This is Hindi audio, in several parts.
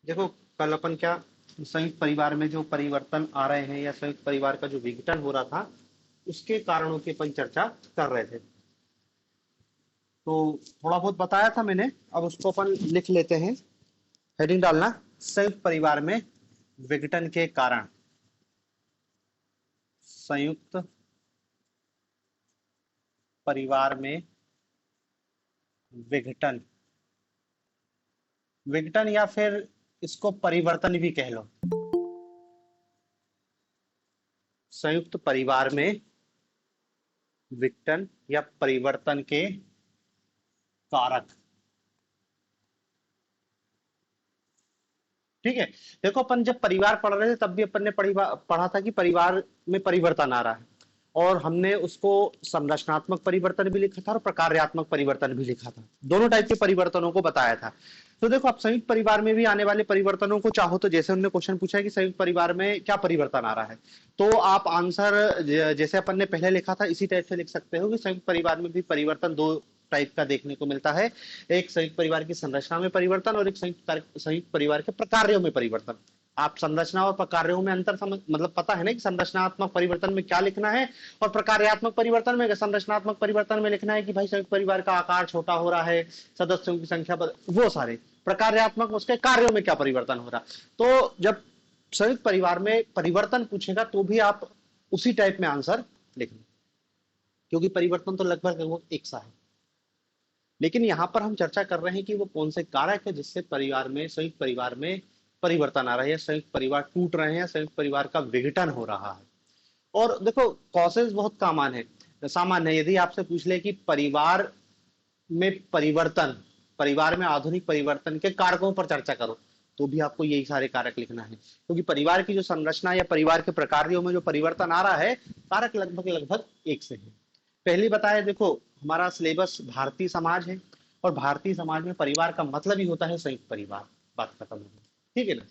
देखो, कल अपन क्या संयुक्त परिवार में जो परिवर्तन आ रहे हैं या संयुक्त परिवार का जो विघटन हो रहा था उसके कारणों की अपन चर्चा कर रहे थे। तो थोड़ा बहुत बताया था मैंने, अब उसको अपन लिख लेते हैं। हेडिंग डालना, संयुक्त परिवार में विघटन के कारण। संयुक्त परिवार में विघटन, विघटन या फिर इसको परिवर्तन भी कह लो। संयुक्त परिवार में विघटन या परिवर्तन के कारक। ठीक है। देखो, अपन जब परिवार पढ़ रहे थे तब भी अपन ने पढ़ा था कि परिवार में परिवर्तन आ रहा है, और हमने उसको संरचनात्मक परिवर्तन भी लिखा था और प्रकार्यात्मक परिवर्तन भी लिखा था। दोनों टाइप के परिवर्तनों को बताया था। तो देखो, आप संयुक्त परिवार में भी आने वाले परिवर्तनों को चाहो तो, जैसे उन्होंने क्वेश्चन पूछा है कि संयुक्त परिवार में क्या परिवर्तन आ रहा है, तो आप आंसर जैसे अपन ने पहले लिखा था इसी टाइप से लिख सकते हो कि संयुक्त परिवार में भी परिवर्तन दो टाइप का देखने को मिलता है। एक संयुक्त परिवार की संरचना में परिवर्तन और एक संयुक्त परिवार के प्रकार्यों में परिवर्तन। आप संरचना और प्रकार्यों में अंतर समझ, मतलब पता है ना कि संरचनात्मक परिवर्तन में क्या लिखना है, और प्रकार्यात्मक परिवर्तन में, संरचनात्मक परिवर्तन में लिखना है कि भाई संयुक्त परिवार का आकार छोटा हो रहा है, सदस्यों की संख्या वो सारे। प्रकार्यात्मक उसके कार्यों में क्या परिवर्तन हो रहा। तो जब संयुक्त परिवार में परिवर्तन पूछेगा तो भी आप उसी टाइप में आंसर लिखना, क्योंकि परिवर्तन तो लगभग लगभग एक सा है। लेकिन यहां पर हम चर्चा कर रहे हैं कि वो कौन से कारक है जिससे परिवार में, संयुक्त परिवार में परिवर्तन आ रहा है, या संयुक्त परिवार टूट रहे हैं, या संयुक्त परिवार का विघटन हो रहा है। और देखो, कॉसेज बहुत कॉमन है, सामान्य है। यदि आपसे पूछ ले कि परिवार में परिवर्तन, परिवार में आधुनिक परिवर्तन के कारकों पर चर्चा करो, तो भी आपको यही सारे कारक लिखना है, क्योंकि परिवार की जो संरचना या परिवार के प्रकारों में जो परिवर्तन आ रहा है, कारक लगभग लगभग एक से है। पहली बताए, देखो हमारा सिलेबस भारतीय समाज है, और भारतीय समाज में परिवार का मतलब ही होता है संयुक्त परिवार। बात खत्म हो गई। ठीक है ना।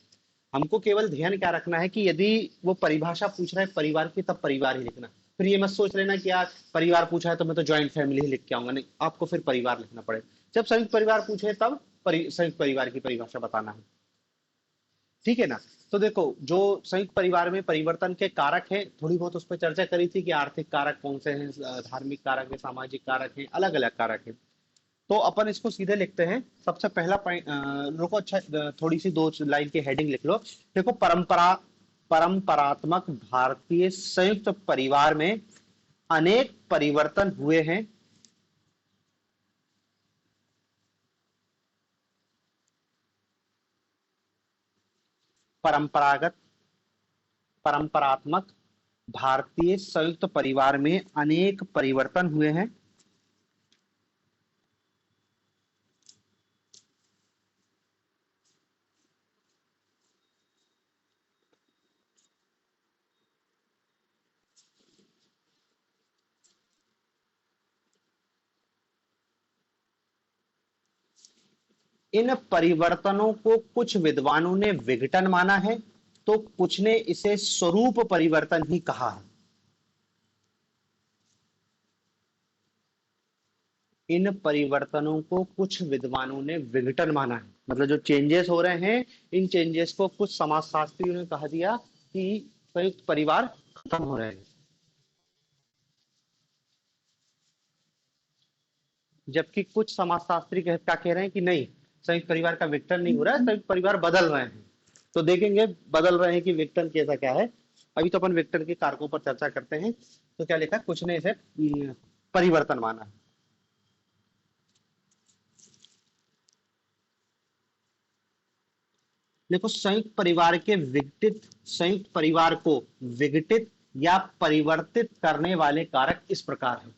हमको केवल ध्यान क्या रखना है कि यदि वो परिभाषा पूछ रहा है परिवार की, तब परिवार ही लिखना। फिर ये मत सोच लेना कि यार परिवार पूछा है तो मैं तो ज्वाइंट फैमिली ही लिख के आऊंगा, नहीं, आपको फिर परिवार लिखना पड़ेगा। जब संयुक्त परिवार पूछे तब संयुक्त परिवार की परिभाषा बताना है। ठीक है ना। तो देखो, जो संयुक्त परिवार में परिवर्तन के कारक हैं, थोड़ी बहुत उस पर चर्चा करी थी कि आर्थिक कारक कौन से हैं, धार्मिक कारक है, सामाजिक कारक है, अलग अलग कारक है। तो अपन इसको सीधे लिखते हैं। सबसे पहला पॉइंट, रुको, अच्छा, थोड़ी सी दो लाइन की हेडिंग लिख लो। देखो, परंपरात्मक भारतीय संयुक्त परिवार में अनेक परिवर्तन हुए हैं। परंपरागत परंपरात्मक भारतीय संयुक्त परिवार में अनेक परिवर्तन हुए हैं। इन परिवर्तनों को कुछ विद्वानों ने विघटन माना है, तो कुछ ने इसे स्वरूप परिवर्तन ही कहा है। इन परिवर्तनों को कुछ विद्वानों ने विघटन माना है, मतलब जो चेंजेस हो रहे हैं, इन चेंजेस को कुछ समाजशास्त्रियों ने कहा दिया कि संयुक्त परिवार खत्म हो रहे हैं। जबकि कुछ समाजशास्त्री क्या कह रहे हैं कि नहीं, संयुक्त परिवार का विघटन नहीं हो रहा है, संयुक्त परिवार बदल रहे हैं। तो देखेंगे बदल रहे हैं कि विघटन कैसा क्या है। अभी तो अपन विघटन के कारकों पर चर्चा करते हैं। तो क्या लिखा, कुछ ने इसे परिवर्तन माना है। देखो, संयुक्त परिवार को विघटित या परिवर्तित करने वाले कारक इस प्रकार हैं।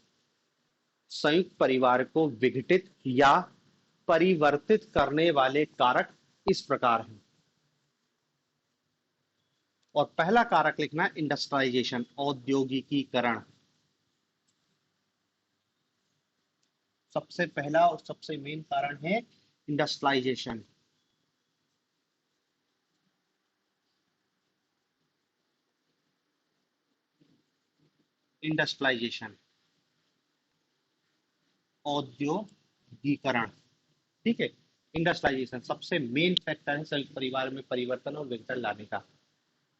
संयुक्त परिवार को विघटित या परिवर्तित करने वाले कारक इस प्रकार हैं। और पहला कारक लिखना, इंडस्ट्रियलाइजेशन, औद्योगिकीकरण। सबसे पहला और सबसे मेन कारण है इंडस्ट्रियलाइजेशन। इंडस्ट्रियलाइजेशन, औद्योगिकरण। ठीक है। इंडस्ट्रियलाइजेशन सबसे मेन फैक्टर है संयुक्त परिवार में परिवर्तन और विघटन लाने का।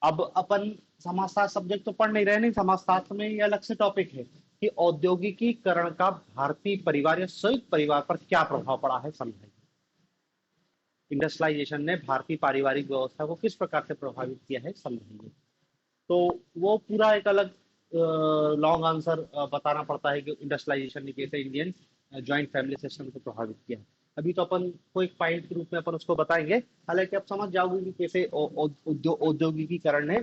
अब अपन समाजशास्त्र सब्जेक्ट तो पढ़ नहीं रहे, नहीं समाजशास्त्र में ये अलग से टॉपिक है कि औद्योगिकीकरण का भारतीय परिवार या संयुक्त परिवार पर क्या प्रभाव पड़ा है समझाइए। इंडस्ट्रियलाइजेशन ने भारतीय पारिवारिक व्यवस्था को किस प्रकार से प्रभावित किया है समझाइए। तो वो पूरा एक अलग लॉन्ग आंसर बताना पड़ता है कि इंडस्ट्रियलाइजेशन ने कैसे इंडियन ज्वाइंट फैमिली सिस्टम को प्रभावित किया है। अभी तो अपन को एक पॉइंट के रूप में अपन उसको बताएंगे, हालांकि आप समझ जाओगे कि कैसे औद्योगिकीकरण ने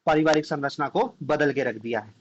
पारिवारिक संरचना को बदल के रख दिया है।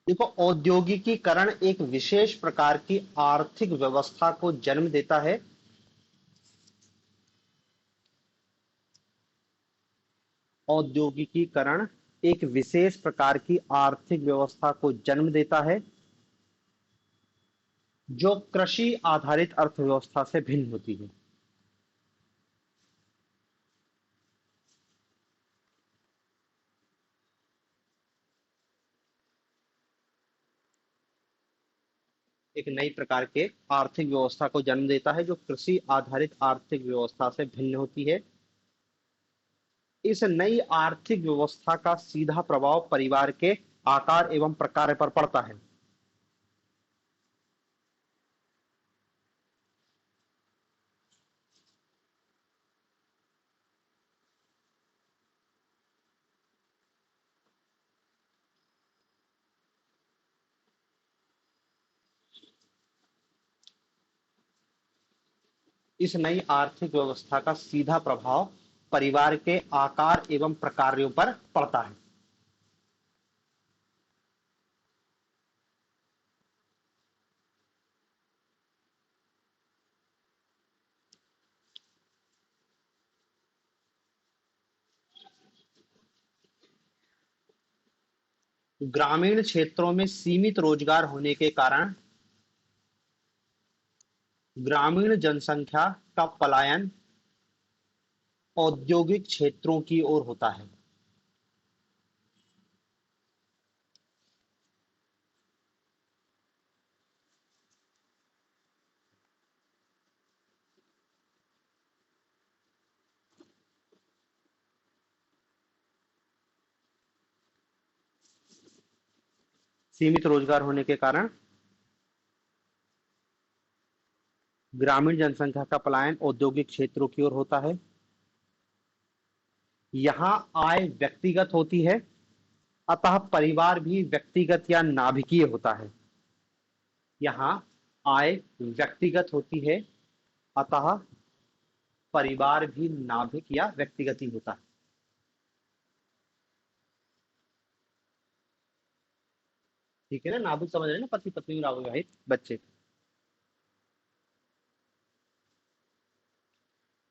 देखो, औद्योगिकीकरण एक विशेष प्रकार की आर्थिक व्यवस्था को जन्म देता है। औद्योगिकीकरण एक विशेष प्रकार की आर्थिक व्यवस्था को जन्म देता है जो कृषि आधारित अर्थव्यवस्था से भिन्न होती है। एक नई प्रकार के आर्थिक व्यवस्था को जन्म देता है जो कृषि आधारित आर्थिक व्यवस्था से भिन्न होती है। इस नई आर्थिक व्यवस्था का सीधा प्रभाव परिवार के आकार एवं प्रकार पर पड़ता है। इस नई आर्थिक व्यवस्था का सीधा प्रभाव परिवार के आकार एवं प्रकारों पर पड़ता है। ग्रामीण क्षेत्रों में सीमित रोजगार होने के कारण ग्रामीण जनसंख्या का पलायन औद्योगिक क्षेत्रों की ओर होता है। सीमित रोजगार होने के कारण ग्रामीण जनसंख्या का पलायन औद्योगिक क्षेत्रों की ओर होता है। यहाँ आय व्यक्तिगत होती है, अतः परिवार भी व्यक्तिगत या नाभिकीय होता है। यहाँ आय व्यक्तिगत होती है, अतः परिवार भी नाभिक या व्यक्तिगत ही होता है। ठीक है ना, नाभिक समझ रहे हैं ना, पति पत्नी और अविवाहित बच्चे।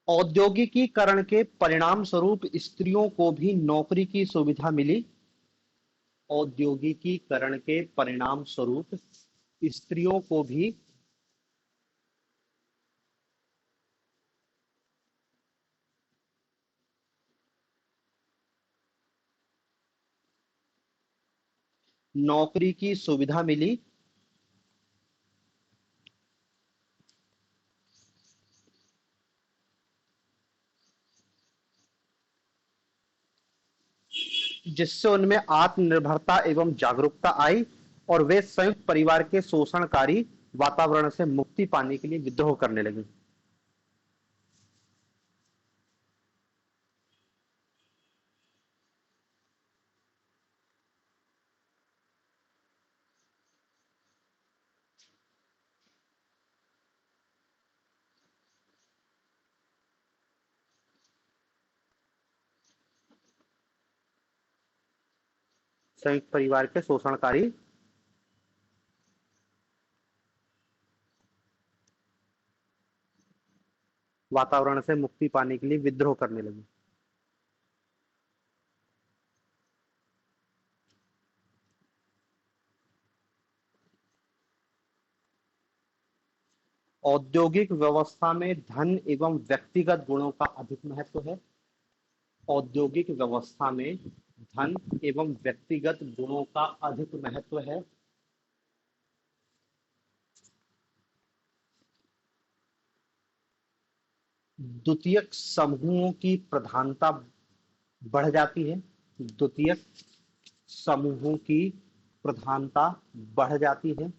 औद्योगिकीकरण के परिणाम स्वरूप स्त्रियों को भी नौकरी की सुविधा मिली। औद्योगिकीकरण के परिणाम स्वरूप स्त्रियों को भी नौकरी की सुविधा मिली, जिससे उनमें आत्मनिर्भरता एवं जागरूकता आई और वे संयुक्त परिवार के शोषणकारी वातावरण से मुक्ति पाने के लिए विद्रोह करने लगी। संयुक्त परिवार के शोषणकारी वातावरण से मुक्ति पाने के लिए विद्रोह करने लगी। औद्योगिक व्यवस्था में धन एवं व्यक्तिगत गुणों का अधिक महत्व है। औद्योगिक व्यवस्था में धन एवं व्यक्तिगत गुणों का अधिक महत्व है। द्वितीयक समूहों की प्रधानता बढ़ जाती है। द्वितीयक समूहों की प्रधानता बढ़ जाती है।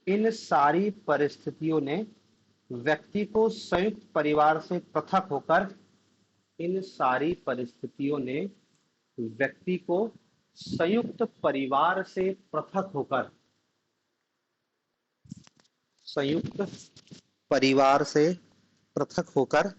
इन सारी परिस्थितियों ने व्यक्ति को संयुक्त परिवार से पृथक होकर इन सारी परिस्थितियों ने व्यक्ति को संयुक्त परिवार से पृथक होकर संयुक्त परिवार से पृथक होकर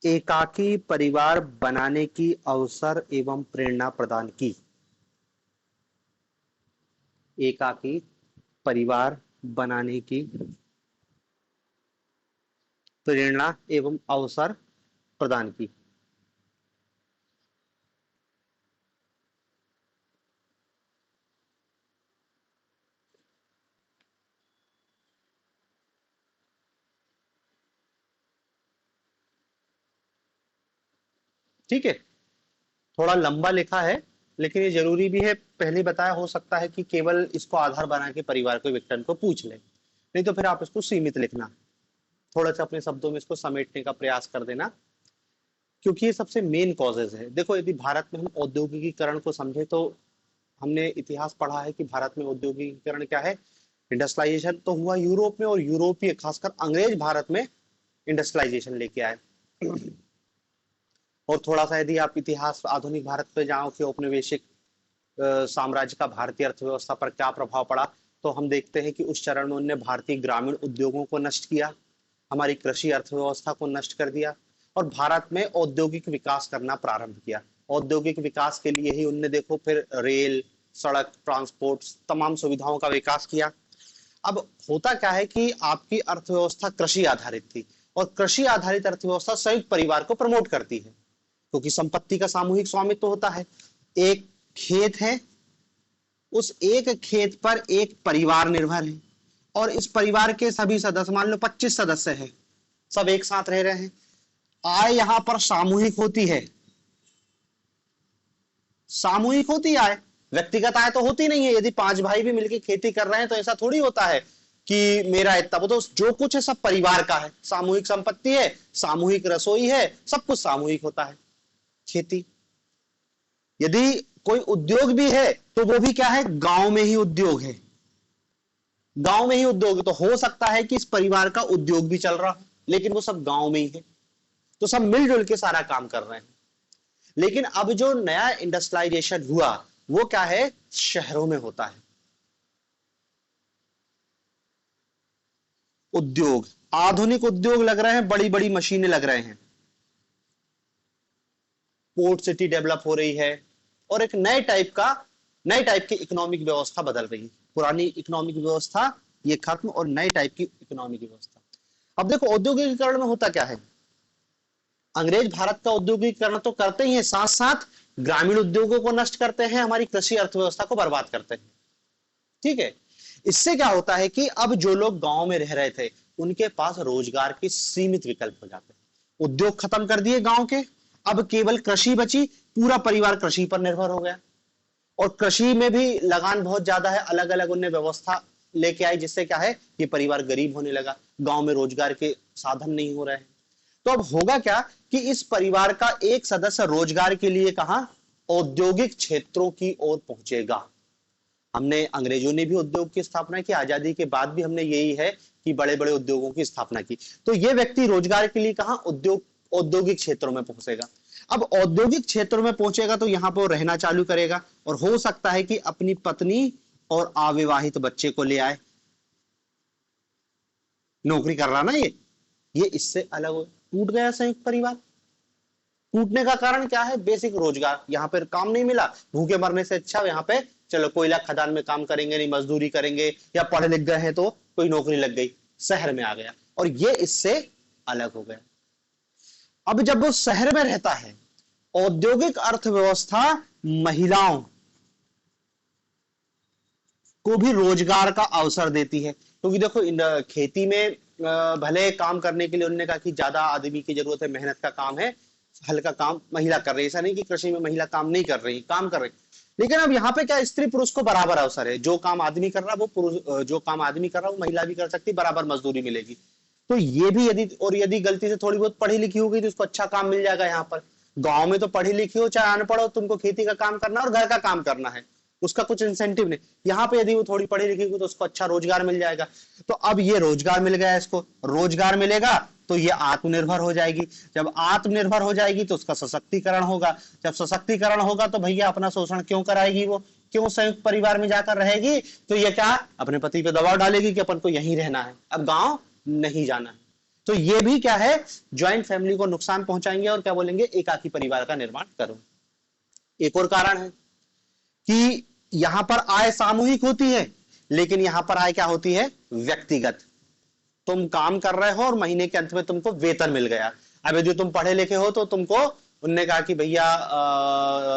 एकाकी परिवार बनाने की अवसर एवं प्रेरणा प्रदान की। एकाकी परिवार बनाने की प्रेरणा एवं अवसर प्रदान की। ठीक है, थोड़ा लंबा लिखा है लेकिन ये जरूरी भी है। पहले बताया, हो सकता है कि केवल इसको आधार बना के परिवार को विघटन को पूछ ले, नहीं तो फिर आप इसको सीमित लिखना, थोड़ा सा अपने शब्दों में इसको समेटने का प्रयास कर देना, क्योंकि ये सबसे मेन कॉजेज है। देखो, यदि भारत में हम औद्योगिकीकरण को समझे तो हमने इतिहास पढ़ा है कि भारत में औद्योगिकीकरण क्या है। इंडस्ट्रियलाइजेशन तो हुआ यूरोप में, और यूरोपीय खासकर अंग्रेज भारत में इंडस्ट्रियलाइजेशन लेके आए। और थोड़ा सा यदि आप इतिहास आधुनिक भारत पे जाओ कि औपनिवेशिक साम्राज्य का भारतीय अर्थव्यवस्था पर क्या प्रभाव पड़ा, तो हम देखते हैं कि उस चरण में उन्होंने भारतीय ग्रामीण उद्योगों को नष्ट किया, हमारी कृषि अर्थव्यवस्था को नष्ट कर दिया, और भारत में औद्योगिक विकास करना प्रारंभ किया। औद्योगिक विकास के लिए ही उनने देखो फिर रेल, सड़क, ट्रांसपोर्ट, तमाम सुविधाओं का विकास किया। अब होता क्या है कि आपकी अर्थव्यवस्था कृषि आधारित थी, और कृषि आधारित अर्थव्यवस्था संयुक्त परिवार को प्रमोट करती है, क्योंकि संपत्ति का सामूहिक स्वामित्व होता है। एक खेत है, उस एक खेत पर एक परिवार निर्भर है, और इस परिवार के सभी सदस्य, मान लो 25 सदस्य हैं, सब एक साथ रह रहे हैं। आय यहां पर सामूहिक होती है, सामूहिक होती है आय, व्यक्तिगत आय तो होती नहीं है। यदि 5 भाई भी मिलकर खेती कर रहे हैं तो ऐसा थोड़ी होता है कि मेरा इतना, वो तो जो कुछ है सब परिवार का है। सामूहिक संपत्ति है, सामूहिक रसोई है, सब कुछ सामूहिक होता है। खेती, यदि कोई उद्योग भी है तो वो भी क्या है, गांव में ही उद्योग है। गांव में ही उद्योग, तो हो सकता है कि इस परिवार का उद्योग भी चल रहा हो, लेकिन वो सब गांव में ही है, तो सब मिलजुल के सारा काम कर रहे हैं। लेकिन अब जो नया इंडस्ट्रियलाइजेशन हुआ वो क्या है, शहरों में होता है। उद्योग, आधुनिक उद्योग लग रहे हैं, बड़ी बड़ी मशीनें लग रहे हैं, पोर्ट सिटी डेवलप हो रही है, और एक नए टाइप की इकोनॉमिक व्यवस्था बदल रही है। पुरानी इकोनॉमिक व्यवस्था ये खत्म, और नए टाइप की इकोनॉमिक व्यवस्था। अब देखो, औद्योगिकीकरण में होता क्या है, अंग्रेज भारत का औद्योगिकीकरण तो करते ही है, साथ साथ ग्रामीण उद्योगों को नष्ट करते हैं, हमारी कृषि अर्थव्यवस्था को बर्बाद करते हैं। ठीक है, इससे क्या होता है कि अब जो लोग गांव में रह रहे थे उनके पास रोजगार के सीमित विकल्प हो जाते हैं। उद्योग खत्म कर दिए गांव के, अब केवल कृषि बची, पूरा परिवार कृषि पर निर्भर हो गया, और कृषि में भी लगान बहुत ज्यादा है। अलग अलग उन्हें व्यवस्था लेके आई, जिससे क्या है, ये परिवार गरीब होने लगा, गांव में रोजगार के साधन नहीं हो रहे हैं। तो अब होगा क्या कि इस परिवार का एक सदस्य रोजगार के लिए कहा, औद्योगिक क्षेत्रों की ओर पहुंचेगा। हमने, अंग्रेजों ने भी उद्योग की स्थापना की, आजादी के बाद भी हमने यही है कि बड़े बड़े उद्योगों की स्थापना की। तो ये व्यक्ति रोजगार के लिए कहा उद्योग, औद्योगिक क्षेत्रों में पहुंचेगा। अब औद्योगिक क्षेत्रों में पहुंचेगा तो यहाँ पर वो रहना चालू करेगा, और हो सकता है कि अपनी पत्नी और अविवाहित बच्चे को ले आए। नौकरी कर रहा ना ये इससे अलग हो, टूट गया संयुक्त परिवार। टूटने का कारण क्या है? बेसिक रोजगार, यहाँ पर काम नहीं मिला, भूखे मरने से अच्छा यहाँ पे चलो कोयला खदान में काम करेंगे, नहीं मजदूरी करेंगे, या पढ़े लिख गए हैं तो कोई नौकरी लग गई, शहर में आ गया, और ये इससे अलग हो गया। अब जब वो शहर में रहता है, औद्योगिक अर्थव्यवस्था महिलाओं को भी रोजगार का अवसर देती है, क्योंकि देखो खेती में भले काम करने के लिए उन्होंने कहा कि ज्यादा आदमी की जरूरत है, मेहनत का काम है, हल्का काम महिला कर रही है, ऐसा नहीं कि कृषि में महिला काम नहीं कर रही, काम कर रही। लेकिन अब यहाँ पे क्या, स्त्री पुरुष को बराबर अवसर है, जो काम आदमी कर रहा है वो पुरुष, जो काम आदमी कर रहा है वो महिला भी कर सकती, बराबर मजदूरी मिलेगी। तो ये भी यदि, और यदि गलती से थोड़ी बहुत पढ़ी लिखी हो गई तो उसको अच्छा काम मिल जाएगा। यहाँ पर गांव में तो पढ़ी लिखी हो चाहे अनपढ़ हो, तुमको खेती का काम करना और घर का काम करना है, उसका कुछ इंसेंटिव नहीं। यहाँ पे यदि वो थोड़ी पढ़ी लिखी हो तो उसको अच्छा रोजगार मिल जाएगा। तो अब ये रोजगार मिल गया, इसको रोजगार मिलेगा तो ये आत्मनिर्भर हो जाएगी। जब आत्मनिर्भर हो जाएगी तो उसका सशक्तिकरण होगा। जब सशक्तिकरण होगा तो भैया अपना शोषण क्यों कराएगी, वो क्यों संयुक्त परिवार में जाकर रहेगी? तो ये क्या, अपने पति पे दबाव डालेगी कि अपन को यहीं रहना है, अब गांव नहीं जाना है। तो ये भी क्या है, ज्वाइंट फैमिली को नुकसान पहुंचाएंगे, और क्या बोलेंगे, एकाकी परिवार का निर्माण करो। एक और कारण है कि यहां पर आय सामूहिक होती है, लेकिन यहां पर आय क्या होती है, व्यक्तिगत। तुम काम कर रहे हो और महीने के अंत में तुमको वेतन मिल गया। अब यदि तुम पढ़े लिखे हो तो तुमको, उनने कहा कि भैया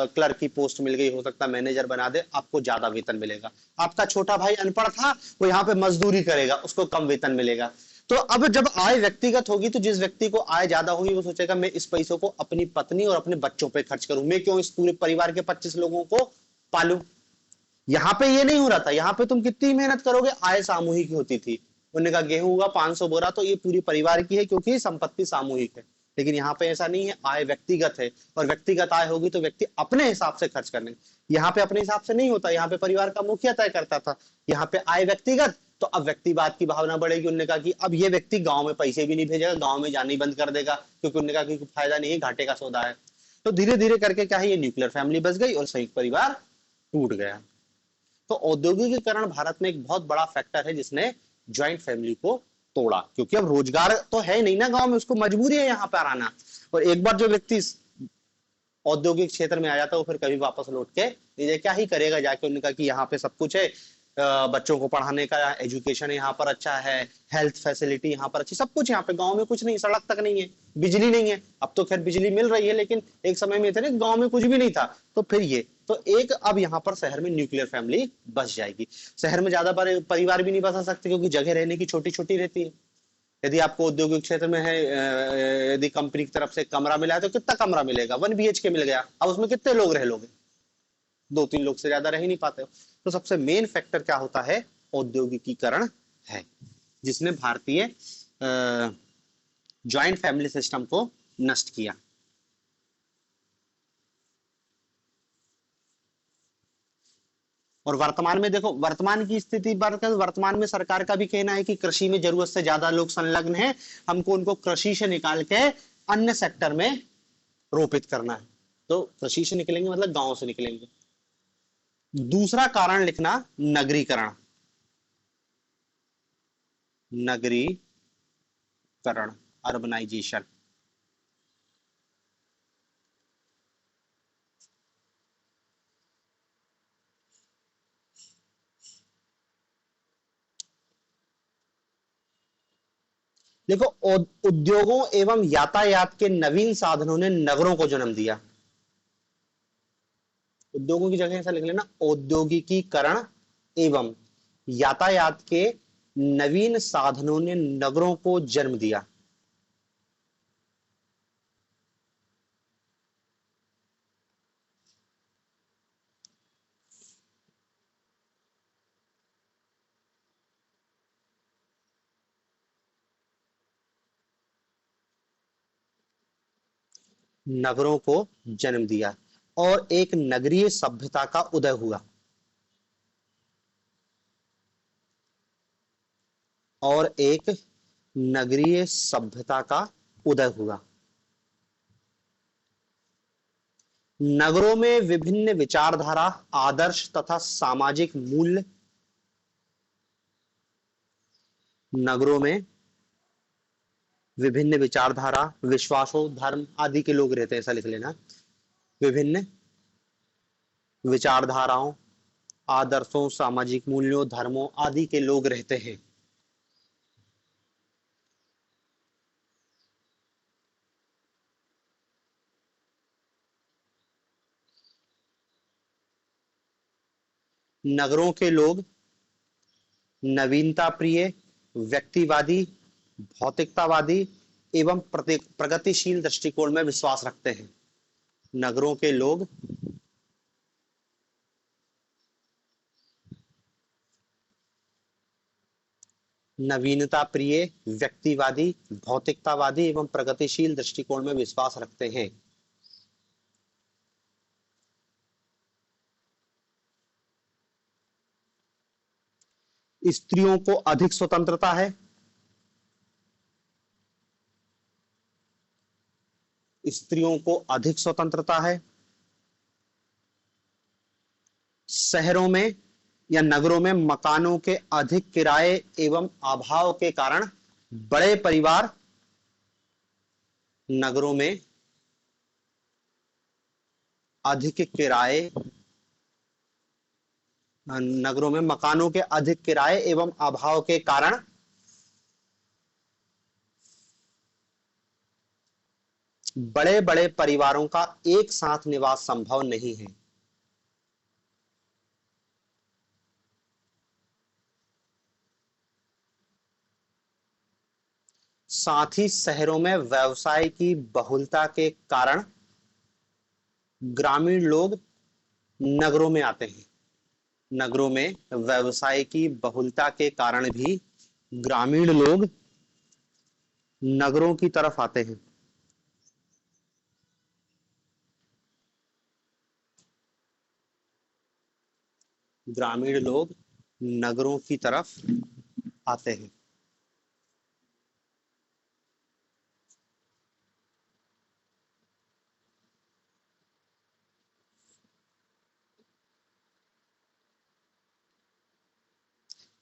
क्लर्क की पोस्ट मिल गई, हो सकता है मैनेजर बना दे, आपको ज्यादा वेतन मिलेगा। आपका छोटा भाई अनपढ़ था, वो यहाँ पे मजदूरी करेगा, उसको कम वेतन मिलेगा। तो अब जब आय व्यक्तिगत होगी तो जिस व्यक्ति को आय ज्यादा होगी वो सोचेगा मैं इस पैसों को अपनी पत्नी और अपने बच्चों पे खर्च करूं, मैं क्यों इस पूरे परिवार के 25 लोगों को पालू। यहाँ पे ये नहीं हो रहा था, यहाँ पे तुम कितनी मेहनत करोगे, आय सामूहिक होती थी। उन्होंने कहा गेहूं होगा 500 बोरा तो ये पूरी परिवार की है क्योंकि संपत्ति सामूहिक है। लेकिन यहाँ पे ऐसा नहीं है, आय व्यक्तिगत है, और व्यक्तिगत आय होगी तो व्यक्ति अपने हिसाब से खर्च करने। यहाँ पे अपने हिसाब से नहीं होता, यहाँ पे परिवार का मुखिया तय करता था। यहाँ पे आय व्यक्तिगत, तो अब व्यक्तिवाद की भावना बढ़ेगी। उन्होंने कहा कि अब ये व्यक्ति गांव में पैसे भी नहीं भेजेगा, गांव में जाने ही बंद कर देगा, क्योंकि उन्होंने कहा कि फायदा नहीं है, घाटे का सौदा है। तो धीरे धीरे करके क्या है, ये न्यूक्लियर फैमिली बच गई और संयुक्त परिवार टूट गया। तो औद्योगिकीकरण भारत में एक बहुत बड़ा फैक्टर है जिसने ज्वाइंट फैमिली को तोड़ा, क्योंकि अब रोजगार तो है नहीं ना गांव में, उसको मजबूरी है यहाँ पर आना। और एक बार जो व्यक्ति औद्योगिक क्षेत्र में आ जाता है वो फिर कभी वापस लौट के ये क्या ही करेगा जाके। उन्होंने कहा कि यहाँ पे सब कुछ है, बच्चों को पढ़ाने का एजुकेशन यहाँ पर अच्छा है, हेल्थ फैसिलिटी यहाँ पर अच्छी, सब कुछ यहाँ पे। गांव में कुछ नहीं, सड़क तक नहीं है, बिजली नहीं है। अब तो खैर बिजली मिल रही है, लेकिन एक समय में थे ना गांव में कुछ भी नहीं था। तो फिर ये तो एक, अब यहाँ पर शहर में न्यूक्लियर फैमिली बस जाएगी। शहर में ज्यादा परिवार भी नहीं बसा सकते क्योंकि जगह रहने की छोटी छोटी रहती है। यदि आपको औद्योगिक क्षेत्र में है, यदि कंपनी की तरफ से कमरा मिला है तो कितना कमरा मिलेगा, 1 BHK मिल गया, अब उसमें कितने लोग रह लोगे, 2-3 लोग से ज्यादा रह ही नहीं पाते हो। तो सबसे मेन फैक्टर क्या होता है, औद्योगिकीकरण है, जिसने भारतीय ज्वाइंट फैमिली सिस्टम को नष्ट किया। और वर्तमान में देखो, वर्तमान की स्थिति वर्तमान में सरकार का भी कहना है कि कृषि में जरूरत से ज्यादा लोग संलग्न हैं, हमको उनको कृषि से निकाल के अन्य सेक्टर में रोपित करना है। तो कृषि से निकलेंगे मतलब गांव से निकलेंगे। दूसरा कारण लिखना, नगरीकरण। नगरीकरण, अर्बनाइजेशन। देखो, उद्योगों एवं यातायात के नवीन साधनों ने नगरों को जन्म दिया। उद्योगों की जगह ऐसा लिख लेना, औद्योगिकीकरण एवं यातायात के नवीन साधनों ने नगरों को जन्म दिया। नगरों को जन्म दिया और एक नगरीय सभ्यता का उदय हुआ। और एक नगरीय सभ्यता का उदय हुआ। नगरों में विभिन्न विचारधारा, आदर्श तथा सामाजिक मूल्य, नगरों में विभिन्न विचारधारा, विश्वासों, धर्म आदि के लोग रहते हैं, ऐसा लिख लेना। विभिन्न विचारधाराओं, आदर्शों, सामाजिक मूल्यों, धर्मों आदि के लोग रहते हैं। नगरों के लोग नवीनता प्रिय, व्यक्तिवादी, भौतिकतावादी एवं प्रगतिशील दृष्टिकोण में विश्वास रखते हैं। नगरों के लोग नवीनता प्रिय, व्यक्तिवादी, भौतिकतावादी एवं प्रगतिशील दृष्टिकोण में विश्वास रखते हैं। स्त्रियों को अधिक स्वतंत्रता है। स्त्रियों को अधिक स्वतंत्रता है। शहरों में या नगरों में मकानों के अधिक किराए एवं अभाव के कारण बड़े परिवार, नगरों में अधिक किराए, नगरों में मकानों के अधिक किराए एवं अभाव के कारण बड़े बड़े परिवारों का एक साथ निवास संभव नहीं है। साथ ही शहरों में व्यवसाय की बहुलता के कारण ग्रामीण लोग नगरों में आते हैं। नगरों में व्यवसाय की बहुलता के कारण भी ग्रामीण लोग नगरों की तरफ आते हैं। ग्रामीण लोग नगरों की तरफ आते हैं।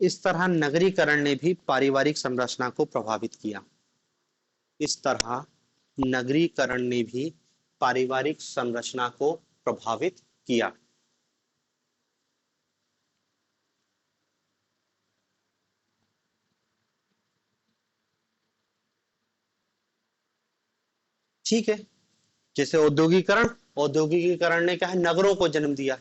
इस तरह नगरीकरण ने भी पारिवारिक संरचना को प्रभावित किया। इस तरह नगरीकरण ने भी पारिवारिक संरचना को प्रभावित किया। ठीक है, जैसे औद्योगिकरण, औद्योगिकीकरण ने क्या है, नगरों को जन्म दिया।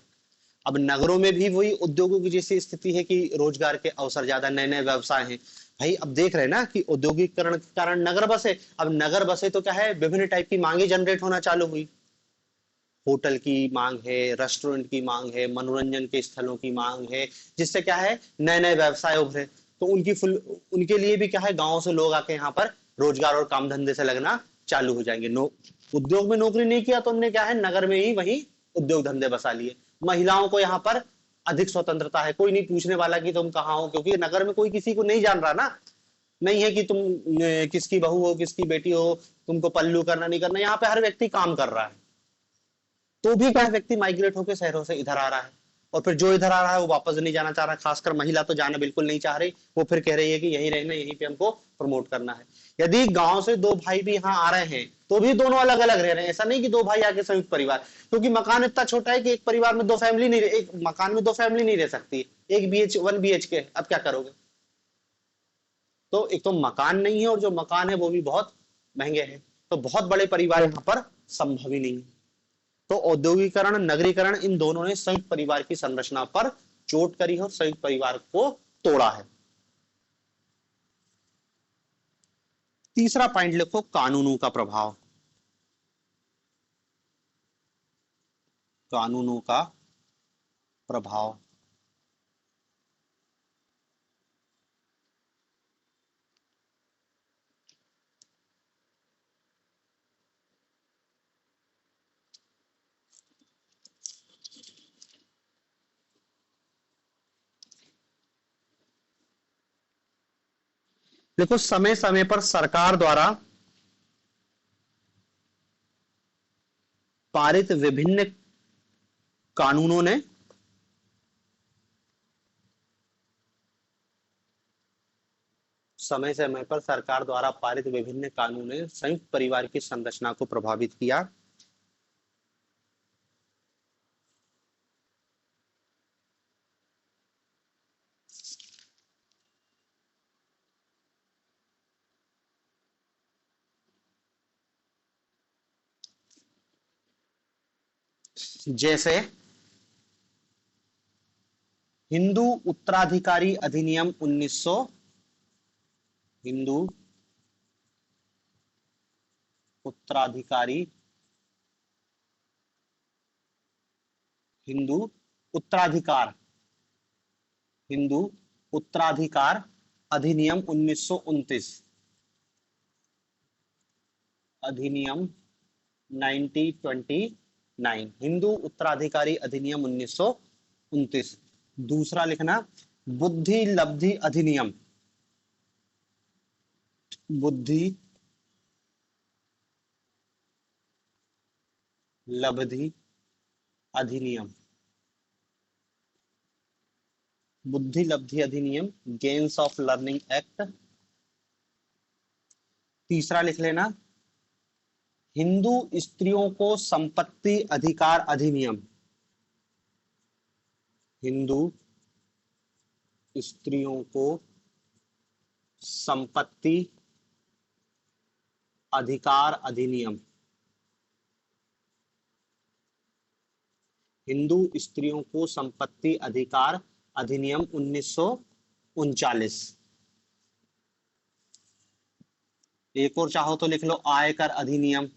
अब नगरों में भी वही उद्योगों की जैसी स्थिति है कि रोजगार के अवसर ज्यादा, नए नए व्यवसाय हैं। भाई अब देख रहे हैं ना कि औद्योगिकरण के कारण नगर बसे। अब नगर बसे तो क्या है, विभिन्न टाइप की मांगे जनरेट होना चालू हुई। होटल की मांग है, रेस्टोरेंट की मांग है, मनोरंजन के स्थलों की मांग है, जिससे क्या है, नए नए व्यवसाय उभरे। तो उनके लिए भी क्या है, गांव से लोग आके यहाँ पर रोजगार और काम धंधे से लगना चालू हो जाएंगे। उद्योग में नौकरी नहीं किया तो उनने क्या है, नगर में ही वही उद्योग धंधे बसा लिए। महिलाओं को यहाँ पर अधिक स्वतंत्रता है, कोई नहीं पूछने वाला कि तुम कहाँ हो, क्योंकि नगर में कोई किसी को नहीं जान रहा ना। नहीं है कि तुम किसकी बहू हो, किसकी बेटी हो, तुमको पल्लू करना नहीं करना, यहाँ पे हर व्यक्ति काम कर रहा है। तो भी क्या व्यक्ति माइग्रेट होकर शहरों से इधर आ रहा है, और फिर जो इधर आ रहा है वो वापस नहीं जाना चाह रहा। खासकर महिला तो जाना बिल्कुल नहीं चाह रही, वो फिर कह रही है कि यहीं रहना, यहीं पे हमको प्रमोट करना है। यदि गांव से दो भाई भी यहाँ आ रहे हैं तो भी दोनों अलग अलग रह रहे हैं, ऐसा नहीं कि दो भाई आके संयुक्त परिवार, क्योंकि मकान इतना छोटा है कि एक परिवार में दो फैमिली नहीं, एक मकान में दो फैमिली नहीं रह सकती। एक BH 1 BHK, अब क्या करोगे। तो एक तो मकान नहीं है, और जो मकान है वो भी बहुत महंगे हैं, तो बहुत बड़े परिवार यहाँ पर संभव ही नहीं है। तो औद्योगिकरण, नगरीकरण, इन दोनों ने संयुक्त परिवार की संरचना पर चोट करी है और संयुक्त परिवार को तोड़ा है। तीसरा पॉइंट लिखो, कानूनों का प्रभाव। कानूनों का प्रभाव। देखो, समय समय पर सरकार द्वारा पारित विभिन्न कानूनों ने समय समय पर सरकार द्वारा पारित विभिन्न कानूनों ने संयुक्त परिवार की संरचना को प्रभावित किया। जैसे हिंदू उत्तराधिकारी अधिनियम 1900, हिंदू उत्तराधिकारी, हिंदू उत्तराधिकार, हिंदू उत्तराधिकार अधिनियम 1929, अधिनियम 1929, हिंदू उत्तराधिकारी अधिनियम 1929। दूसरा लिखना बुद्धि लब्धि अधिनियम, बुद्धि लब्धि अधिनियम, बुद्धि लब्धि अधिनियम, गेन्स ऑफ लर्निंग एक्ट। तीसरा लिख लेना हिंदू स्त्रियों को संपत्ति अधिकार अधिनियम, हिंदू स्त्रियों को संपत्ति अधिकार अधिनियम, हिंदू स्त्रियों को संपत्ति अधिकार अधिनियम 1939। एक और चाहो तो लिख लो आयकर अधिनियम,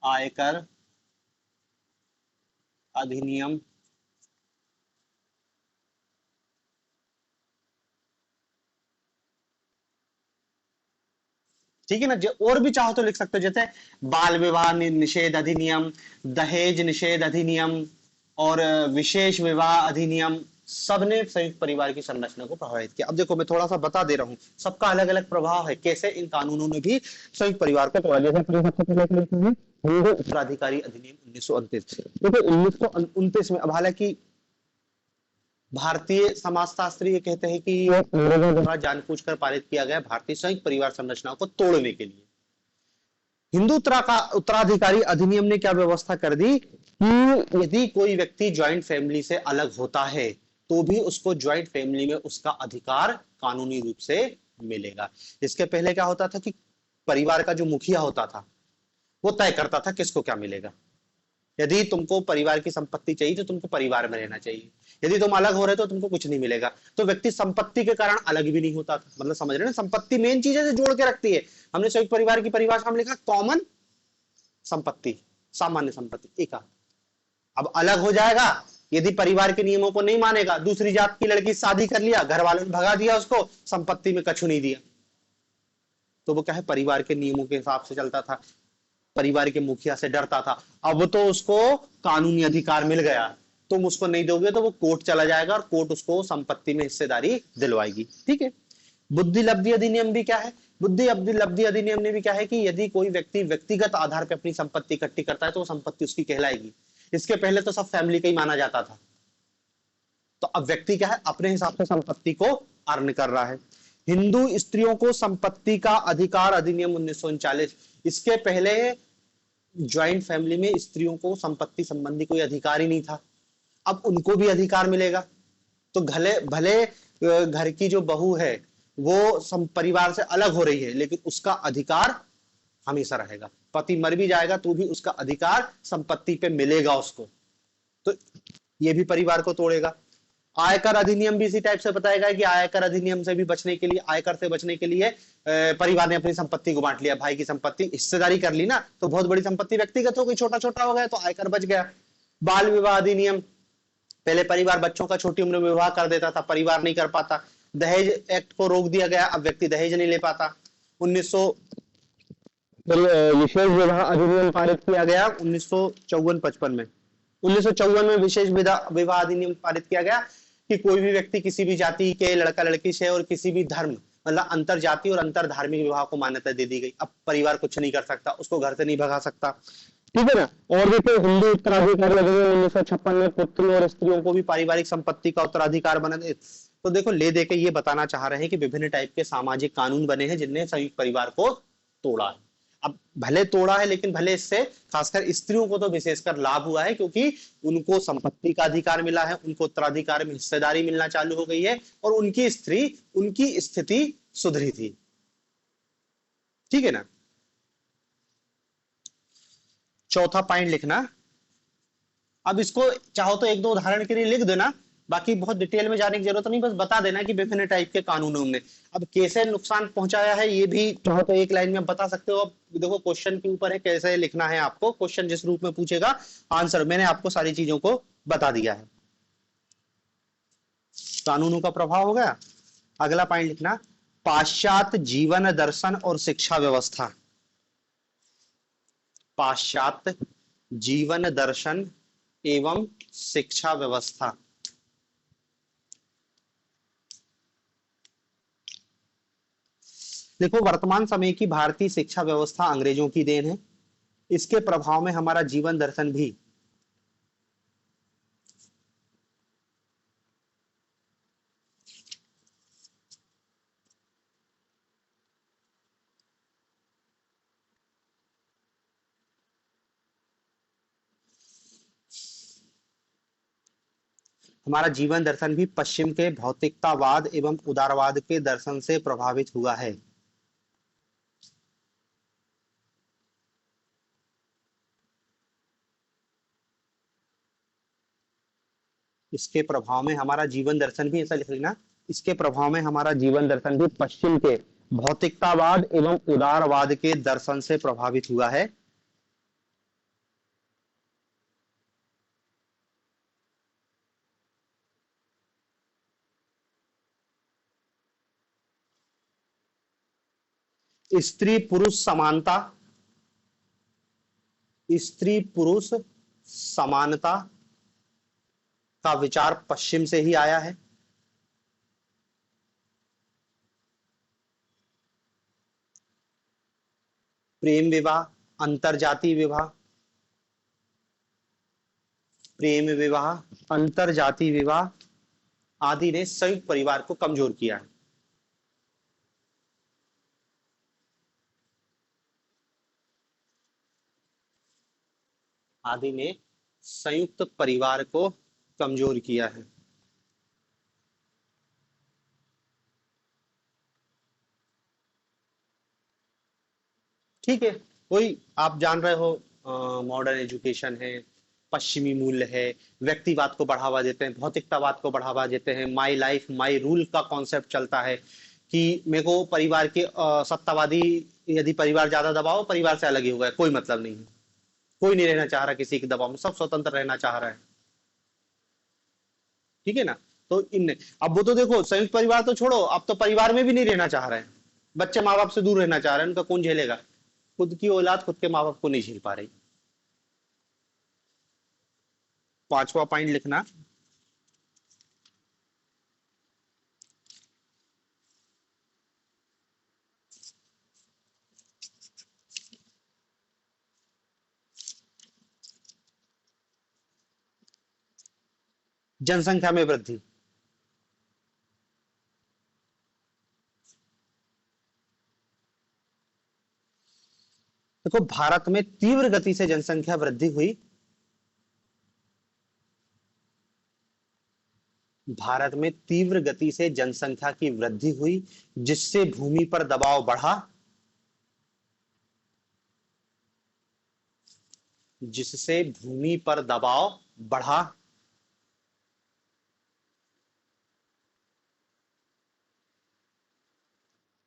आयकर अधिनियम, ठीक है ना। और भी चाहो तो लिख सकते हो, जैसे बाल विवाह निषेध अधिनियम, दहेज निषेध अधिनियम और विशेष विवाह अधिनियम, सबने संयुक्त परिवार की संरचना को प्रभावित किया। अब देखो मैं थोड़ा सा बता दे रहा हूं, सबका अलग अलग प्रभाव है, कैसे इन कानूनों ने भी संयुक्त परिवार को प्रभावित। हिंदू उत्तराधिकारी अधिनियम 1929, देखो 1929 में, अब हालांकि भारतीय समाजशास्त्री ये कहते हैं कि यह अंग्रेजों द्वारा जानबूझकर पारित किया गया भारतीय संयुक्त परिवार संरचना को तोड़ने के लिए। हिंदू उत्तराधिकारी अधिनियम ने क्या व्यवस्था कर दी कि यदि कोई व्यक्ति ज्वाइंट फैमिली से अलग होता है तो भी उसको ज्वाइंट फैमिली में उसका अधिकार कानूनी रूप से मिलेगा। इसके पहले क्या होता था कि परिवार का जो मुखिया होता था वो तय करता था किसको क्या मिलेगा। यदि तुमको परिवार की संपत्ति चाहिए तो तुमको परिवार में रहना चाहिए, यदि तुम अलग हो रहे तो तुमको कुछ नहीं मिलेगा। तो व्यक्ति संपत्ति के कारण अलग भी नहीं होता था, मतलब समझ रहे ना, संपत्ति मेन चीज है जो जोड़ के रखती है। हमने संयुक्त परिवार की परिभाषा में लिखा कॉमन संपत्ति, सामान्य संपत्ति एक। अब अलग हो जाएगा, यदि परिवार के नियमों को नहीं मानेगा, दूसरी जात की लड़की शादी कर लिया, घर वालों ने भगा दिया उसको, संपत्ति में कछु नहीं दिया, तो वो क्या है, परिवार के नियमों के हिसाब से चलता था, परिवार के मुखिया से डरता था। अब तो उसको कानूनी अधिकार मिल गया, तुम उसको नहीं दोगे तो वो कोर्ट चला जाएगा और कोर्ट उसको संपत्ति में हिस्सेदारी दिलवाएगी। ठीक है। बुद्धि लब्धि अधिनियम भी क्या है, बुद्धि लब्धि अधिनियम ने भी क्या है कि यदि कोई व्यक्ति व्यक्तिगत आधार पर अपनी संपत्ति इकट्ठी करता है तो वो संपत्ति उसकी कहलाएगी। इसके पहले तो सब फैमिली का ही माना जाता था, तो अब व्यक्ति क्या है, अपने हिसाब से संपत्ति को अर्न कर रहा है। हिंदू स्त्रियों को संपत्ति का अधिकार अधिनियम 1939, इसके पहले ज्वाइंट फैमिली में स्त्रियों को संपत्ति संबंधी कोई अधिकार ही नहीं था, अब उनको भी अधिकार मिलेगा। तो भले घर की जो बहू है वो परिवार से अलग हो रही है लेकिन उसका अधिकार हमेशा रहेगा, पति मर भी जाएगा तो भी उसका अधिकार संपत्ति पे मिलेगा उसको। तो ये भी परिवार को तोड़ेगा। आयकर अधिनियम भी इसी टाइप से बताएगा कि आयकर अधिनियम से भी बचने के लिए, आयकर से बचने के लिए परिवार ने अपनी संपत्ति को बांट लिया, भाई की संपत्ति हिस्सेदारी कर ली ना, तो बहुत बड़ी संपत्ति व्यक्तिगत हो गई, छोटा छोटा हो गया तो आयकर बच गया। बाल विवाह अधिनियम, पहले परिवार बच्चों का छोटी उम्र में विवाह कर देता था, परिवार नहीं कर पाता। दहेज एक्ट को रोक दिया गया, अब व्यक्ति दहेज नहीं ले पाता। 1900 विशेष विवाह अधिनियम पारित किया गया 1954-55 में। 1954 में विशेष विवाह अधिनियम पारित किया गया कि कोई भी व्यक्ति किसी भी जाति के लड़का लड़की से और किसी भी धर्म मतलब अंतर जाति और अंतर धार्मिक विवाह को मान्यता दे दी गई। अब परिवार कुछ नहीं कर सकता, उसको घर से नहीं भगा सकता, ठीक है ना। और भी तो हिंदू उत्तराधिकार लगेगा 1956 में, पुत्री और स्त्रियों को भी पारिवारिक संपत्ति का उत्तराधिकार बना दे। तो देखो ले दे के ये बताना चाह रहे हैं कि विभिन्न टाइप के सामाजिक कानून बने हैं जिनने संयुक्त परिवार को तोड़ा है। अब भले तोड़ा है, लेकिन भले इससे खासकर स्त्रियों को तो विशेषकर लाभ हुआ है, क्योंकि उनको संपत्ति का अधिकार मिला है, उनको उत्तराधिकार में हिस्सेदारी मिलना चालू हो गई है, और उनकी स्थिति सुधरी थी, ठीक है ना। चौथा पॉइंट लिखना। अब इसको चाहो तो एक दो उदाहरण के लिए लिख देना, बाकी बहुत डिटेल में जाने की जरूरत नहीं, बस बता देना कि विभिन्न टाइप के कानूनों ने अब कैसे नुकसान पहुंचाया है, ये भी चाहो तो एक लाइन में बता सकते हो। अब देखो क्वेश्चन के ऊपर है कैसे लिखना है आपको, क्वेश्चन जिस रूप में पूछेगा आंसर मैंने आपको सारी चीजों को बता दिया है। कानूनों का प्रभाव हो गया। अगला पॉइंट लिखना, पाश्चात्य जीवन दर्शन और शिक्षा व्यवस्था। पाश्चात्य जीवन दर्शन एवं शिक्षा व्यवस्था। देखो वर्तमान समय की भारतीय शिक्षा व्यवस्था अंग्रेजों की देन है, इसके प्रभाव में हमारा जीवन दर्शन भी पश्चिम के भौतिकतावाद एवं उदारवाद के दर्शन से प्रभावित हुआ है। इसके प्रभाव में हमारा जीवन दर्शन भी, ऐसा लिख लेना, इसके प्रभाव में हमारा जीवन दर्शन भी पश्चिम के भौतिकतावाद एवं उदारवाद के दर्शन से प्रभावित हुआ है। स्त्री पुरुष समानता, स्त्री पुरुष समानता का विचार पश्चिम से ही आया है। प्रेम विवाह, अंतरजातीय विवाह, प्रेम विवाह, अंतरजातीय विवाह आदि ने संयुक्त परिवार को कमजोर किया है। आदि ने संयुक्त परिवार को कमजोर किया है। ठीक है, कोई आप जान रहे हो मॉडर्न एजुकेशन है, पश्चिमी मूल्य है, व्यक्तिवाद को बढ़ावा देते हैं, भौतिकतावाद को बढ़ावा देते हैं, माई लाइफ माई रूल का कॉन्सेप्ट चलता है कि मेरे को परिवार के सत्तावादी, यदि परिवार ज्यादा दबाओ परिवार से अलग ही होगा, कोई मतलब नहीं है, कोई नहीं रहना चाह रहा किसी के दबाव में, सब स्वतंत्र रहना चाह रहा है, ठीक है ना। तो इन अब वो तो देखो संयुक्त परिवार तो छोड़ो, अब तो परिवार में भी नहीं रहना चाह रहे हैं, बच्चे माँ बाप से दूर रहना चाह रहे हैं, उनका कौन झेलेगा, खुद की औलाद खुद के माँ बाप को नहीं झेल पा रही। पांचवा पॉइंट लिखना, जनसंख्या में वृद्धि। देखो भारत में तीव्र गति से जनसंख्या वृद्धि हुई, भारत में तीव्र गति से जनसंख्या की वृद्धि हुई, जिससे भूमि पर दबाव बढ़ा, जिससे भूमि पर दबाव बढ़ा,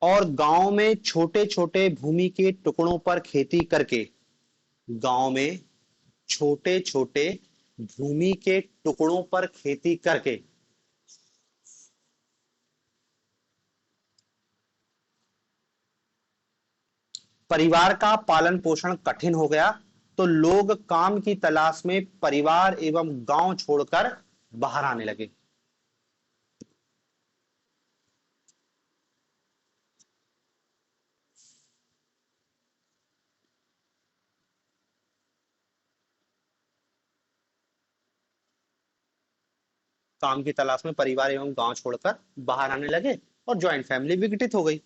और गांव में छोटे छोटे भूमि के टुकड़ों पर खेती करके, गांव में छोटे छोटे भूमि के टुकड़ों पर खेती करके परिवार का पालन पोषण कठिन हो गया, तो लोग काम की तलाश में परिवार एवं गांव छोड़कर बाहर आने लगे। काम की तलाश में परिवार एवं गांव छोड़कर बाहर आने लगे और ज्वाइंट फैमिली विघटित हो गई,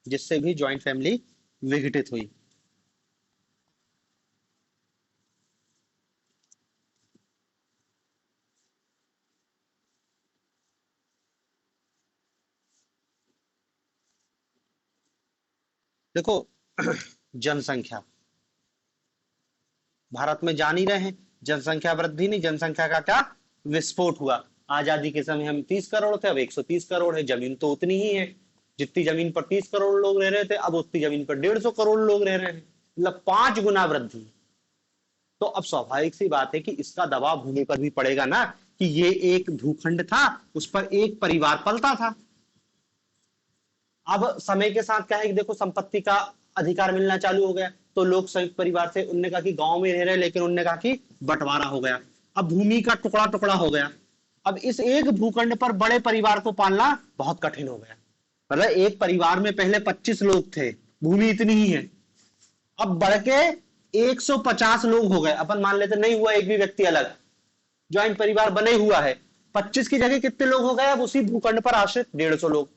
जिससे भी ज्वाइंट फैमिली विघटित हुई। देखो जनसंख्या, भारत में जान ही रहे हैं, जनसंख्या वृद्धि नहीं, जनसंख्या का क्या विस्फोट हुआ। आजादी के समय हम 30 करोड़ थे, अब 130 करोड़ है। जमीन तो उतनी ही है, जितनी जमीन पर 30 करोड़ लोग रह रहे थे, अब उतनी जमीन पर 150 करोड़ लोग रह रहे हैं, मतलब 5 गुना वृद्धि। तो अब स्वाभाविक सी बात है कि इसका दबाव भूमि पर भी पड़ेगा ना, कि ये एक भूखंड था, उस पर एक परिवार पलता था। अब समय के साथ क्या है कि देखो संपत्ति का अधिकार मिलना चालू हो गया, तो लोग संयुक्त परिवार से, उनने कहा कि गांव में रह रहे, लेकिन उनने कहा कि बंटवारा हो गया, अब भूमि का टुकड़ा टुकड़ा हो गया। अब इस एक भूखंड पर बड़े परिवार को पालना बहुत कठिन हो गया। मतलब एक परिवार में पहले 25 लोग थे, भूमि इतनी ही है, अब बढ़ के 150 लोग हो गए। अपन मान लेते नहीं हुआ एक भी व्यक्ति अलग, ज्वाइंट परिवार बने हुआ है, 25 की जगह कितने लोग हो गए अब उसी भूखंड पर आश्रित? 150 लोग।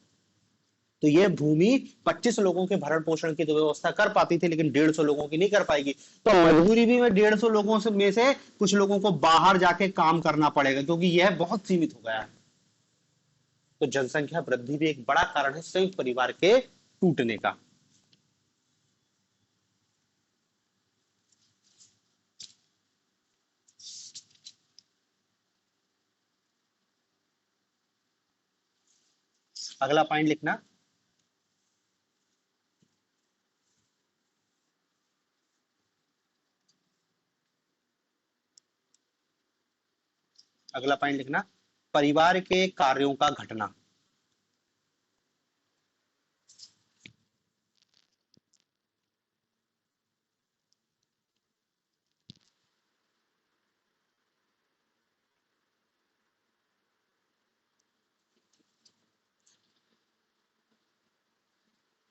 तो ये भूमि 25 लोगों के भरण पोषण की तो व्यवस्था कर पाती थी, लेकिन 150 लोगों की नहीं कर पाएगी। तो मजबूरी भी में 150 लोगों से में से कुछ लोगों को बाहर जाके काम करना पड़ेगा, क्योंकि यह बहुत सीमित हो गया है। तो जनसंख्या वृद्धि भी एक बड़ा कारण है संयुक्त परिवार के टूटने का। अगला पॉइंट लिखना। अगला पॉइंट लिखना, परिवार के कार्यों का घटना।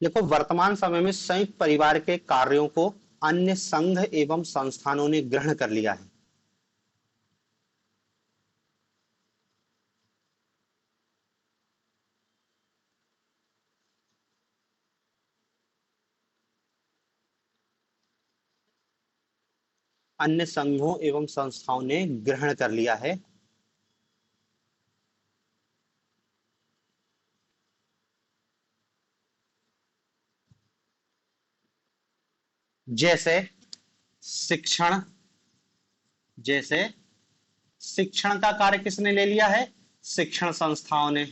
देखो वर्तमान समय में संयुक्त परिवार के कार्यों को अन्य संघ एवं संस्थानों ने ग्रहण कर लिया है। अन्य संघों एवं संस्थाओं ने ग्रहण कर लिया है। जैसे शिक्षण, जैसे शिक्षण का कार्य किसने ले लिया है? शिक्षण संस्थाओं ने।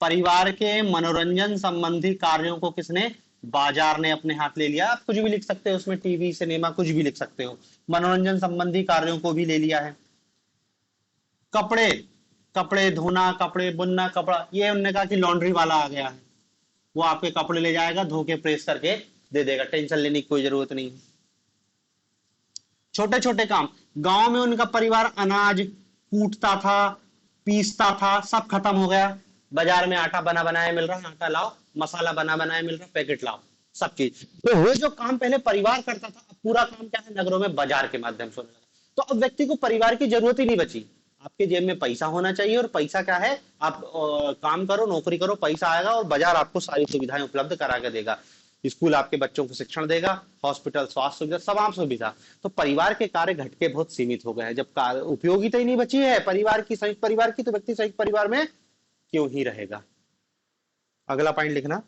परिवार के मनोरंजन संबंधी कार्यों को किसने? बाजार ने अपने हाथ ले लिया। आप कुछ भी लिख सकते हो उसमें, टीवी सिनेमा कुछ भी लिख सकते हो। मनोरंजन संबंधी कार्यों को भी ले लिया है। कपड़े, कपड़े धोना, कपड़े बुनना, कपड़ा, ये उन्होंने कहा कि लॉन्ड्री वाला आ गया है, वो आपके कपड़े ले जाएगा, धो के प्रेस करके दे देगा, टेंशन लेने की कोई जरूरत नहीं है। छोटे छोटे काम, गांव में उनका परिवार अनाज कूटता था, पीसता था, सब खत्म हो गया। बाजार में आटा बना बनाया मिल रहा है, आटा लाओ, मसाला बना बनाया मिल रहा है, पैकेट लाओ, सब चीज। तो वो जो काम पहले परिवार करता था, अब पूरा काम क्या है, नगरों में बाजार के माध्यम से होने लगा। तो अब व्यक्ति को परिवार की जरूरत ही नहीं बची। आपके जेब में पैसा होना चाहिए, और पैसा क्या है, आप काम करो, नौकरी करो, पैसा आएगा और बाजार आपको सारी सुविधाएं उपलब्ध करा के देगा। स्कूल आपके बच्चों को शिक्षण देगा, हॉस्पिटल स्वास्थ्य सुविधा, तमाम सुविधा। तो परिवार के कार्य घट के बहुत सीमित हो गए हैं। जब कार्य उपयोगिता ही नहीं बची है परिवार की, संयुक्त परिवार की, तो व्यक्ति संयुक्त परिवार में क्यों ही रहेगा। अगला पॉइंट लिखना,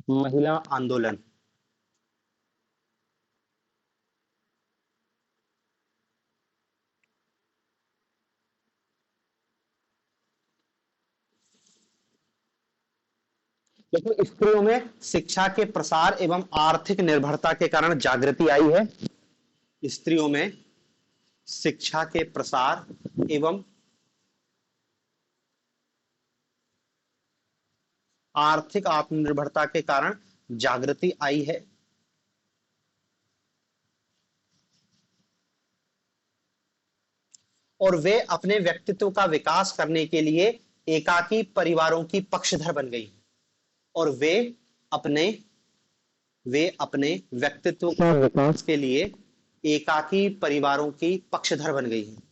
महिला आंदोलन। देखो स्त्रियों में शिक्षा के प्रसार एवं आर्थिक निर्भरता के कारण जागृति आई है। स्त्रियों में शिक्षा के प्रसार एवं आर्थिक आत्मनिर्भरता के कारण जागृति आई है। और वे अपने व्यक्तित्व का विकास करने के लिए एकाकी परिवारों की पक्षधर बन गई और अपने वे अपने व्यक्तित्व के विकास के लिए एकाकी परिवारों की पक्षधर बन गई है।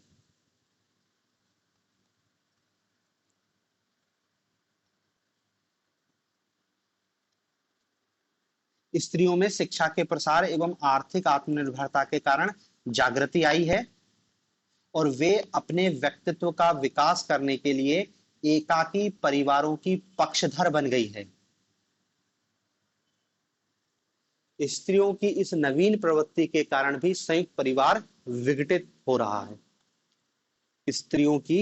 स्त्रियों में शिक्षा के प्रसार एवं आर्थिक आत्मनिर्भरता के कारण जागृति आई है और वे अपने व्यक्तित्व का विकास करने के लिए एकाकी परिवारों की पक्षधर बन गई है। स्त्रियों की इस नवीन प्रवृत्ति के कारण भी संयुक्त परिवार विघटित हो रहा है। स्त्रियों की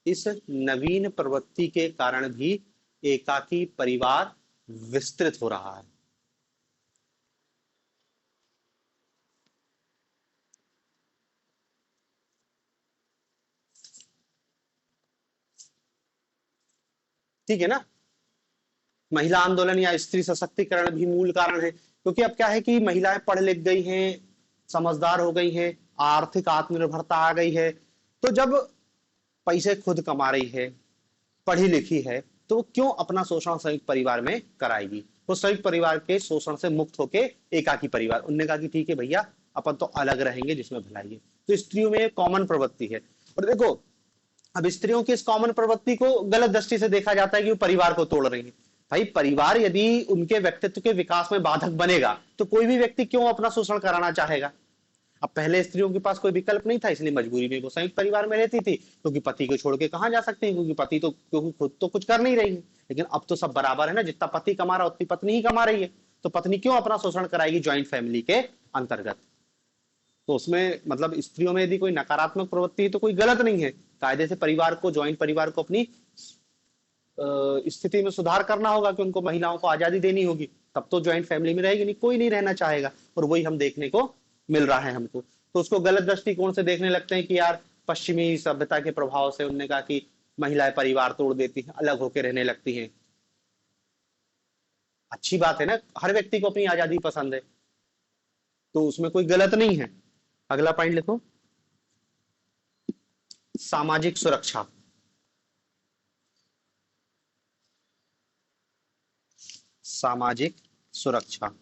इस नवीन प्रवृत्ति के कारण भी एकाकी परिवार विस्तृत हो रहा है। ठीक है ना। महिला आंदोलन या स्त्री सशक्तिकरण भी मूल कारण है, क्योंकि अब क्या है कि महिलाएं पढ़ लिख गई हैं, समझदार हो गई हैं, आर्थिक आत्मनिर्भरता आ गई है। तो जब पैसे खुद कमा रही है, पढ़ी लिखी है, तो वो क्यों अपना शोषण संयुक्त परिवार में कराएगी। वो संयुक्त परिवार के शोषण से मुक्त होके एकाकी परिवार, उनने कहा कि ठीक है भैया, अपन तो अलग रहेंगे जिसमें भलाई है। तो स्त्रियों में कॉमन प्रवृत्ति है। और देखो, अब स्त्रियों की इस कॉमन प्रवृत्ति को गलत दृष्टि से देखा जाता है कि वो परिवार को तोड़ रही है। भाई, परिवार यदि उनके व्यक्तित्व के विकास में बाधक बनेगा तो कोई भी व्यक्ति क्यों अपना शोषण कराना चाहेगा। अब पहले स्त्रियों के पास कोई विकल्प नहीं था, इसलिए मजबूरी में वो संयुक्त परिवार में रहती थी, क्योंकि पति को छोड़ के कहां जा सकती है, क्योंकि पति तो क्योंकि खुद तो कुछ कर नहीं रही है। लेकिन अब तो सब बराबर है ना, जितना पति कमा रहा उतनी पत्नी ही कमा रही है, तो पत्नी क्यों अपना शोषण कराएगी ज्वाइंट फैमिली के अंतर्गत। तो उसमें मतलब स्त्रियों में यदि कोई नकारात्मक प्रवृत्ति है तो कोई गलत नहीं है। कायदे से परिवार को, ज्वाइंट परिवार को अपनी स्थिति में सुधार करना होगा कि उनको, महिलाओं को आजादी देनी होगी, तब तो ज्वाइंट फैमिली में रहेगी, नहीं कोई नहीं रहना चाहेगा। और वही हम देखने को मिल रहा है हमको। तो उसको गलत दृष्टिकोण से देखने लगते हैं कि यार पश्चिमी सभ्यता के प्रभाव से उन्होंने कहा कि महिलाएं परिवार तोड़ देती हैं, अलग होकर रहने लगती हैं। अच्छी बात है ना, हर व्यक्ति को अपनी आजादी पसंद है, तो उसमें कोई गलत नहीं है। अगला पॉइंट लिखो, सामाजिक सुरक्षा। सामाजिक सुरक्षा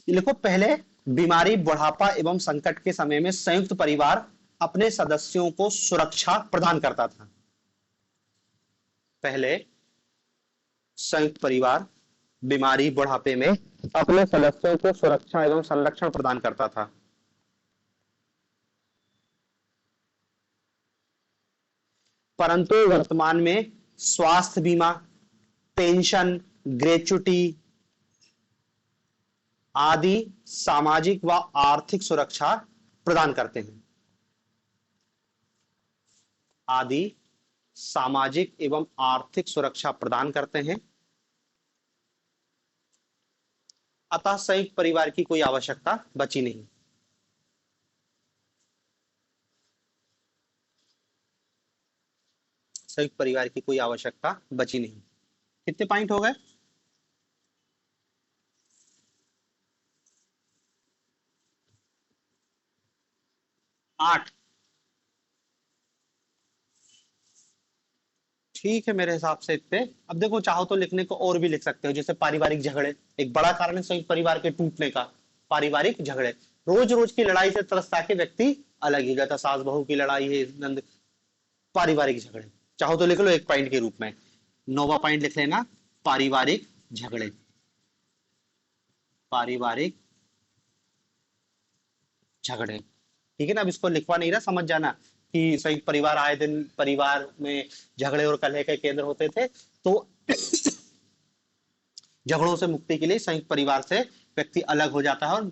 लिखो, पहले बीमारी, बुढ़ापा एवं संकट के समय में संयुक्त परिवार अपने सदस्यों को सुरक्षा प्रदान करता था। पहले संयुक्त परिवार बीमारी, बुढ़ापे में अपने सदस्यों को सुरक्षा एवं संरक्षण प्रदान करता था। परंतु वर्तमान में स्वास्थ्य बीमा, पेंशन, ग्रेच्युटी आदि सामाजिक व आर्थिक सुरक्षा प्रदान करते हैं। आदि सामाजिक एवं आर्थिक सुरक्षा प्रदान करते हैं। अतः संयुक्त परिवार की कोई आवश्यकता बची नहीं। संयुक्त परिवार की कोई आवश्यकता बची नहीं। कितने पॉइंट हो गए? 8। ठीक है, मेरे हिसाब से इतने। अब देखो, चाहो तो लिखने को और भी लिख सकते हो, जैसे पारिवारिक झगड़े एक बड़ा कारण है संयुक्त परिवार के टूटने का। पारिवारिक झगड़े, रोज रोज की लड़ाई से त्रस्त आके व्यक्ति अलग ही जाता, सास बहू की लड़ाई है, नंद, पारिवारिक झगड़े। चाहो तो लिख लो एक पॉइंट के रूप में, 9वां पॉइंट लिख लेना, पारिवारिक झगड़े। पारिवारिक झगड़े, ठीक है ना। अब इसको लिखवा नहीं रहा, समझ जाना कि संयुक्त परिवार आए दिन परिवार में झगड़े और कलह के केंद्र होते थे। तो झगड़ों से मुक्ति के लिए संयुक्त परिवार से व्यक्ति अलग हो जाता है और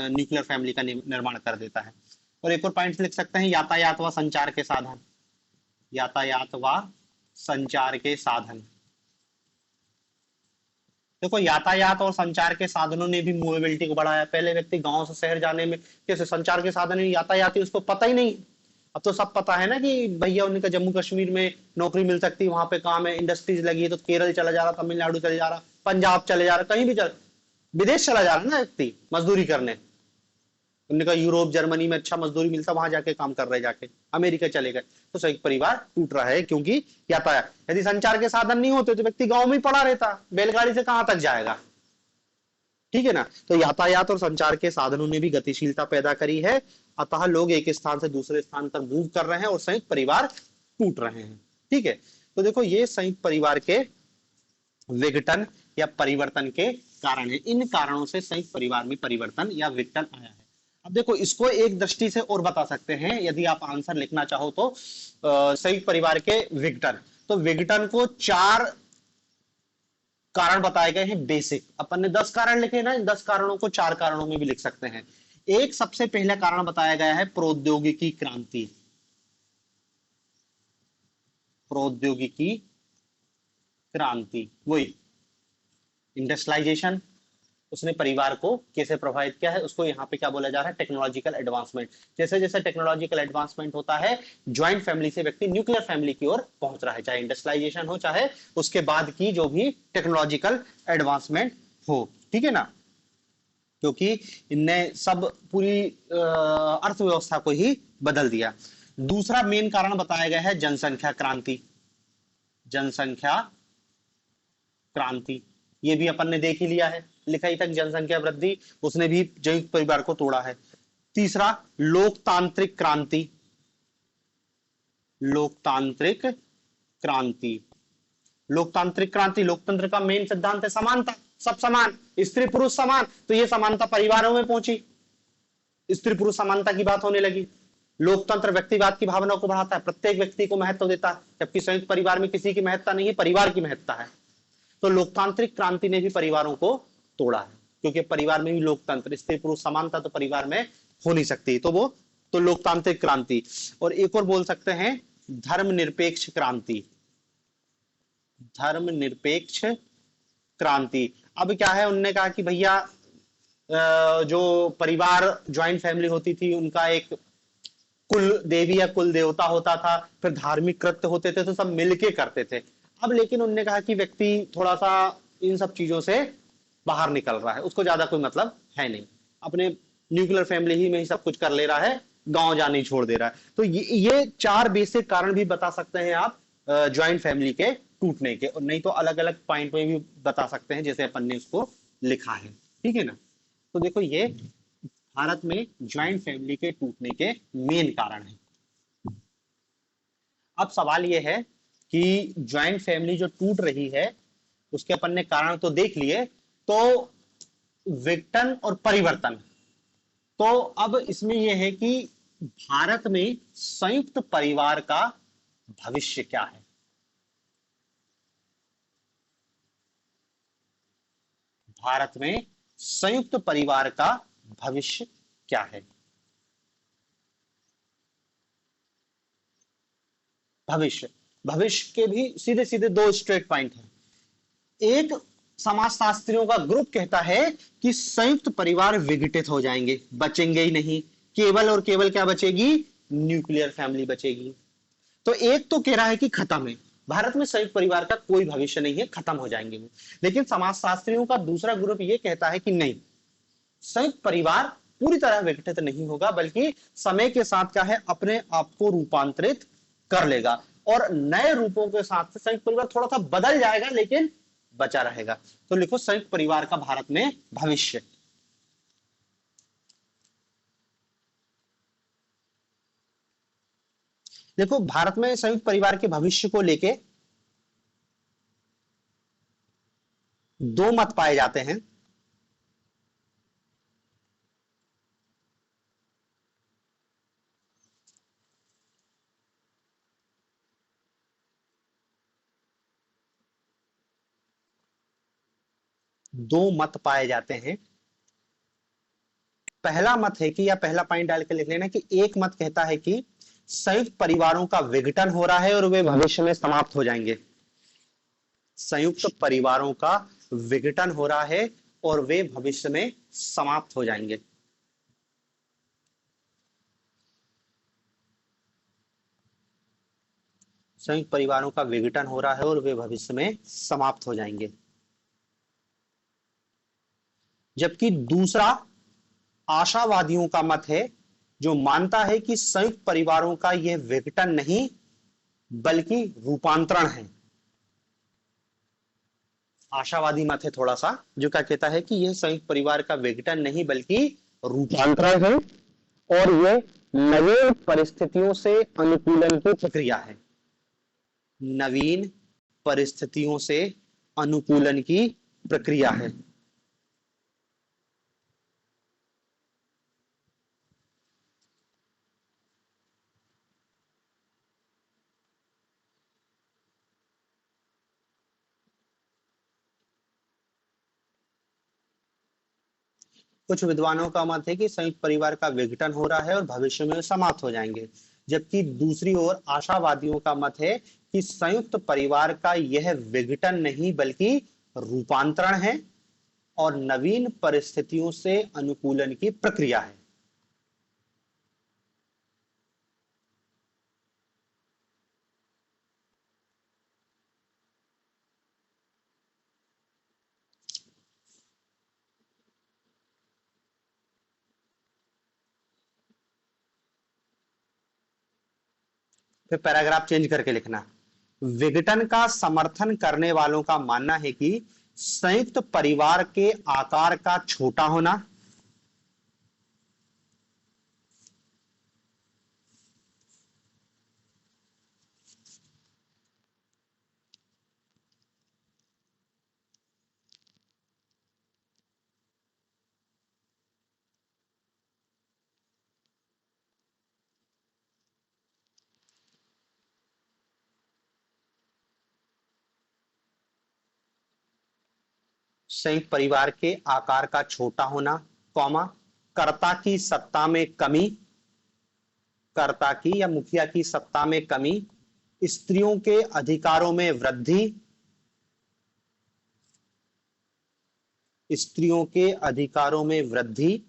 न्यूक्लियर फैमिली का निर्माण कर देता है। और एक और पॉइंट लिख सकते हैं, यातायात व संचार के साधन। यातायात व संचार के साधन। देखो, यातायात और संचार के साधनों ने भी मोबिलिटी को बढ़ाया। पहले व्यक्ति गांव से शहर जाने में कैसे, संचार के साधन यातायात उसको पता ही नहीं। अब तो सब पता है ना कि भैया उनका जम्मू कश्मीर में नौकरी मिल सकती है, वहां पे काम है, इंडस्ट्रीज लगी है, तो केरल चला जा रहा, तमिलनाडु चला जा रहा, पंजाब चले जा रहा, कहीं भी चल, विदेश चला जा रहा है ना व्यक्ति मजदूरी करने, उन्होंने कहा यूरोप जर्मनी में अच्छा मजदूरी मिलता, वहां जाके काम कर रहे, जाके अमेरिका चले गए, तो संयुक्त परिवार टूट रहा है क्योंकि यातायात, यदि संचार के साधन नहीं होते तो व्यक्ति गांव में ही पड़ा रहता, बैलगाड़ी से कहां तक जाएगा, ठीक है ना। तो यातायात और संचार के साधनों ने भी गतिशीलता पैदा करी है, अतः लोग एक स्थान से दूसरे स्थान पर मूव कर रहे हैं और संयुक्त परिवार टूट रहे हैं, ठीक है। तो देखो ये संयुक्त परिवार के विघटन या परिवर्तन के कारण है, इन कारणों से संयुक्त परिवार में परिवर्तन या विघटन आया है। अब देखो इसको एक दृष्टि से और बता सकते हैं, यदि आप आंसर लिखना चाहो तो संयुक्त परिवार के विघटन, तो विघटन को 4 कारण बताए गए हैं बेसिक, अपन ने 10 कारण लिखे ना, इन 10 कारणों को 4 कारणों में भी लिख सकते हैं। एक सबसे पहला कारण बताया गया है प्रौद्योगिकी क्रांति, प्रौद्योगिकी क्रांति, वही इंडस्ट्रियलाइजेशन, उसने परिवार को कैसे प्रभावित किया है, उसको यहाँ पे क्या बोला जा रहा है, टेक्नोलॉजिकल एडवांसमेंट। जैसे जैसे टेक्नोलॉजिकल एडवांसमेंट होता है, ज्वाइंट फैमिली से व्यक्ति न्यूक्लियर फैमिली की ओर पहुंच रहा है, चाहे इंडस्ट्रियलाइजेशन हो, चाहे उसके बाद की जो भी टेक्नोलॉजिकल एडवांसमेंट हो, ठीक है ना, क्योंकि इनने सब पूरी अर्थव्यवस्था को ही बदल दिया। दूसरा मेन कारण बताया गया है जनसंख्या क्रांति, जनसंख्या क्रांति, ये भी अपन ने देख ही लिया है, लिखाई तक, जनसंख्या वृद्धि, उसने भी संयुक्त परिवार को तोड़ा है। तीसरा लोकतांत्रिक क्रांति, लोकतांत्रिक क्रांति, लोकतांत्रिक क्रांति, लोकतंत्र का मेन सिद्धांत है समानता, सब समान, स्त्री पुरुष समान, तो ये समानता परिवारों में पहुंची, स्त्री पुरुष समानता की बात होने लगी। लोकतंत्र व्यक्तिवाद की भावना को बढ़ाता है, प्रत्येक व्यक्ति को महत्व देता है, जबकि संयुक्त परिवार में किसी की महत्ता नहीं है, परिवार की महत्ता है। तो लोकतांत्रिक क्रांति ने भी परिवारों को तोड़ा है, क्योंकि परिवार में भी लोकतंत्र, स्त्री पुरुष समानता तो परिवार में हो नहीं सकती, तो वो तो लोकतांत्रिक क्रांति। और एक और बोल सकते हैं धर्मनिरपेक्ष क्रांति, धर्मनिरपेक्ष क्रांति। अब क्या है, उनने कहा कि भैया जो परिवार ज्वाइंट फैमिली होती थी, उनका एक कुल देवी या कुल देवता होता था, फिर धार्मिक कृत्य होते थे तो सब मिलके करते थे। अब लेकिन उन्होंने कहा कि व्यक्ति थोड़ा सा इन सब चीजों से बाहर निकल रहा है, उसको ज्यादा कोई मतलब है नहीं, अपने न्यूक्लियर फैमिली ही में ही सब कुछ कर ले रहा है, गांव जाने ही छोड़ दे रहा है। तो ये 4 बेसिक कारण भी बता सकते हैं आप ज्वाइंट फैमिली के टूटने के, और नहीं तो अलग अलग पॉइंट में भी बता सकते हैं, जैसे अपन ने उसको लिखा है, ठीक है ना। तो देखो ये भारत में ज्वाइंट फैमिली के टूटने के मेन कारण है। अब सवाल यह है कि ज्वाइंट फैमिली जो टूट रही है उसके अपन ने कारण तो देख लिए, तो विघटन और परिवर्तन, तो अब इसमें यह है कि भारत में संयुक्त परिवार का भविष्य क्या है, भारत में संयुक्त परिवार का भविष्य क्या है। भविष्य, भविष्य के भी सीधे सीधे 2 स्ट्रेट पॉइंट हैं। एक समाजशास्त्रियों का ग्रुप कहता है कि संयुक्त परिवार विघटित हो जाएंगे, बचेंगे ही नहीं, केवल और केवल क्या बचेगी, न्यूक्लियर फैमिली बचेगी। तो एक तो कह रहा है कि खत्म है, भारत में संयुक्त परिवार का कोई भविष्य नहीं है, खत्म हो जाएंगे वो। लेकिन समाजशास्त्रियों का दूसरा ग्रुप ये कहता है कि नहीं, संयुक्त परिवार पूरी तरह विघटित नहीं होगा, बल्कि समय के साथ क्या है, अपने आप को रूपांतरित कर लेगा, और नए रूपों के साथ संयुक्त परिवार थोड़ा सा बदल जाएगा लेकिन बचा रहेगा। तो लिखो संयुक्त परिवार का भारत में भविष्य। देखो भारत में संयुक्त परिवार के भविष्य को लेके 2 मत पाए जाते हैं। दो मत पाए जाते हैं। पहला मत है कि, या पहला पॉइंट डाल के लिख लेना कि एक मत कहता है कि संयुक्त परिवारों का विघटन हो रहा है और वे भविष्य में समाप्त हो जाएंगे। संयुक्त परिवारों का विघटन हो रहा है और वे भविष्य में समाप्त हो जाएंगे। संयुक्त परिवारों का विघटन हो रहा है और वे भविष्य में समाप्त हो जाएंगे। जबकि दूसरा आशावादियों का मत है, जो मानता है कि संयुक्त परिवारों का यह विघटन नहीं बल्कि रूपांतरण है। आशावादी मत है थोड़ा सा, जो क्या कहता है कि यह संयुक्त परिवार का विघटन नहीं बल्कि रूपांतरण है, और यह नवीन परिस्थितियों से अनुकूलन की प्रक्रिया है। नवीन परिस्थितियों से अनुकूलन की प्रक्रिया है। कुछ विद्वानों का मत है कि संयुक्त परिवार का विघटन हो रहा है और भविष्य में समाप्त हो जाएंगे, जबकि दूसरी ओर आशावादियों का मत है कि संयुक्त परिवार का यह विघटन नहीं बल्कि रूपांतरण है और नवीन परिस्थितियों से अनुकूलन की प्रक्रिया है। फिर पैराग्राफ चेंज करके लिखना। विघटन का समर्थन करने वालों का मानना है कि संयुक्त परिवार के आकार का छोटा होना, संयुक्त परिवार के आकार का छोटा होना, कौमा, कर्ता की सत्ता में कमी, कर्ता की या मुखिया की सत्ता में कमी, स्त्रियों के अधिकारों में वृद्धि, स्त्रियों के अधिकारों में वृद्धि,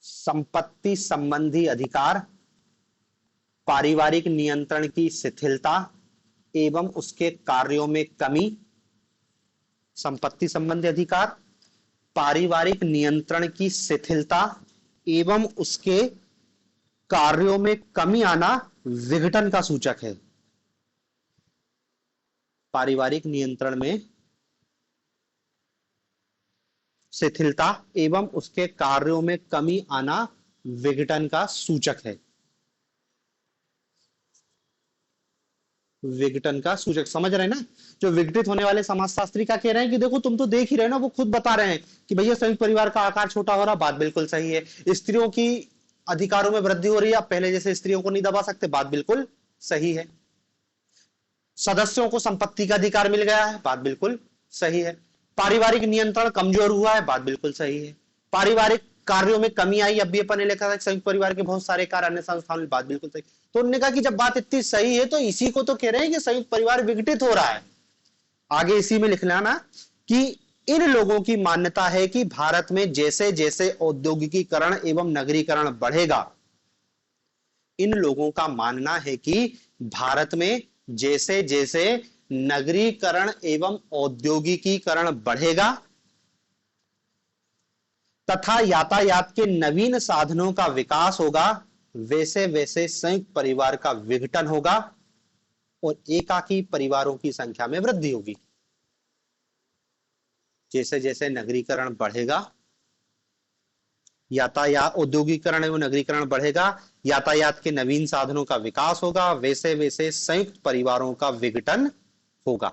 संपत्ति संबंधी अधिकार, पारिवारिक नियंत्रण की शिथिलता एवं उसके कार्यों में कमी, संपत्ति संबंधी अधिकार, पारिवारिक नियंत्रण की शिथिलता एवं उसके कार्यों में कमी आना विघटन का सूचक है। पारिवारिक नियंत्रण में शिथिलता एवं उसके कार्यों में कमी आना विघटन का सूचक है। विघटन का सूचक समझ रहे हैं ना। जो विघटित होने वाले समाजशास्त्री का कह रहे हैं कि देखो तुम तो देख ही रहे हो ना, वो खुद बता रहे हैं कि भैया संयुक्त परिवार का आकार छोटा हो रहा, बात बिल्कुल सही है। स्त्रियों की अधिकारों में वृद्धि हो रही है, आप पहले जैसे स्त्रियों को नहीं दबा सकते, बात बिल्कुल सही है। सदस्यों को संपत्ति का अधिकार मिल गया है, बात बिल्कुल सही है। पारिवारिक नियंत्रण कमजोर हुआ है, बात बिल्कुल सही है। पारिवारिक कार्यों में कमी आई, अब भी अपन ने लिखा था संयुक्त परिवार के बहुत सारे कार्य अन्य संस्थानों में, बात बिल्कुल सही। तो उन्होंने कहा कि जब बात इतनी सही है तो इसी को तो कह रहे हैं कि संयुक्त परिवार विघटित हो रहा है। आगे इसी में लिखना ना कि इन लोगों की मान्यता है कि भारत में जैसे जैसे औद्योगिकीकरण एवं नगरीकरण बढ़ेगा, इन लोगों का मानना है कि भारत में जैसे जैसे नगरीकरण एवं औद्योगिकीकरण बढ़ेगा तथा यातायात के नवीन साधनों का विकास होगा, वैसे वैसे संयुक्त परिवार का विघटन होगा और एकाकी परिवारों की संख्या में वृद्धि होगी। जैसे जैसे नगरीकरण बढ़ेगा, यातायात औद्योगिकरण एवं नगरीकरण बढ़ेगा, यातायात के नवीन साधनों का विकास होगा, वैसे वैसे संयुक्त परिवारों का विघटन होगा।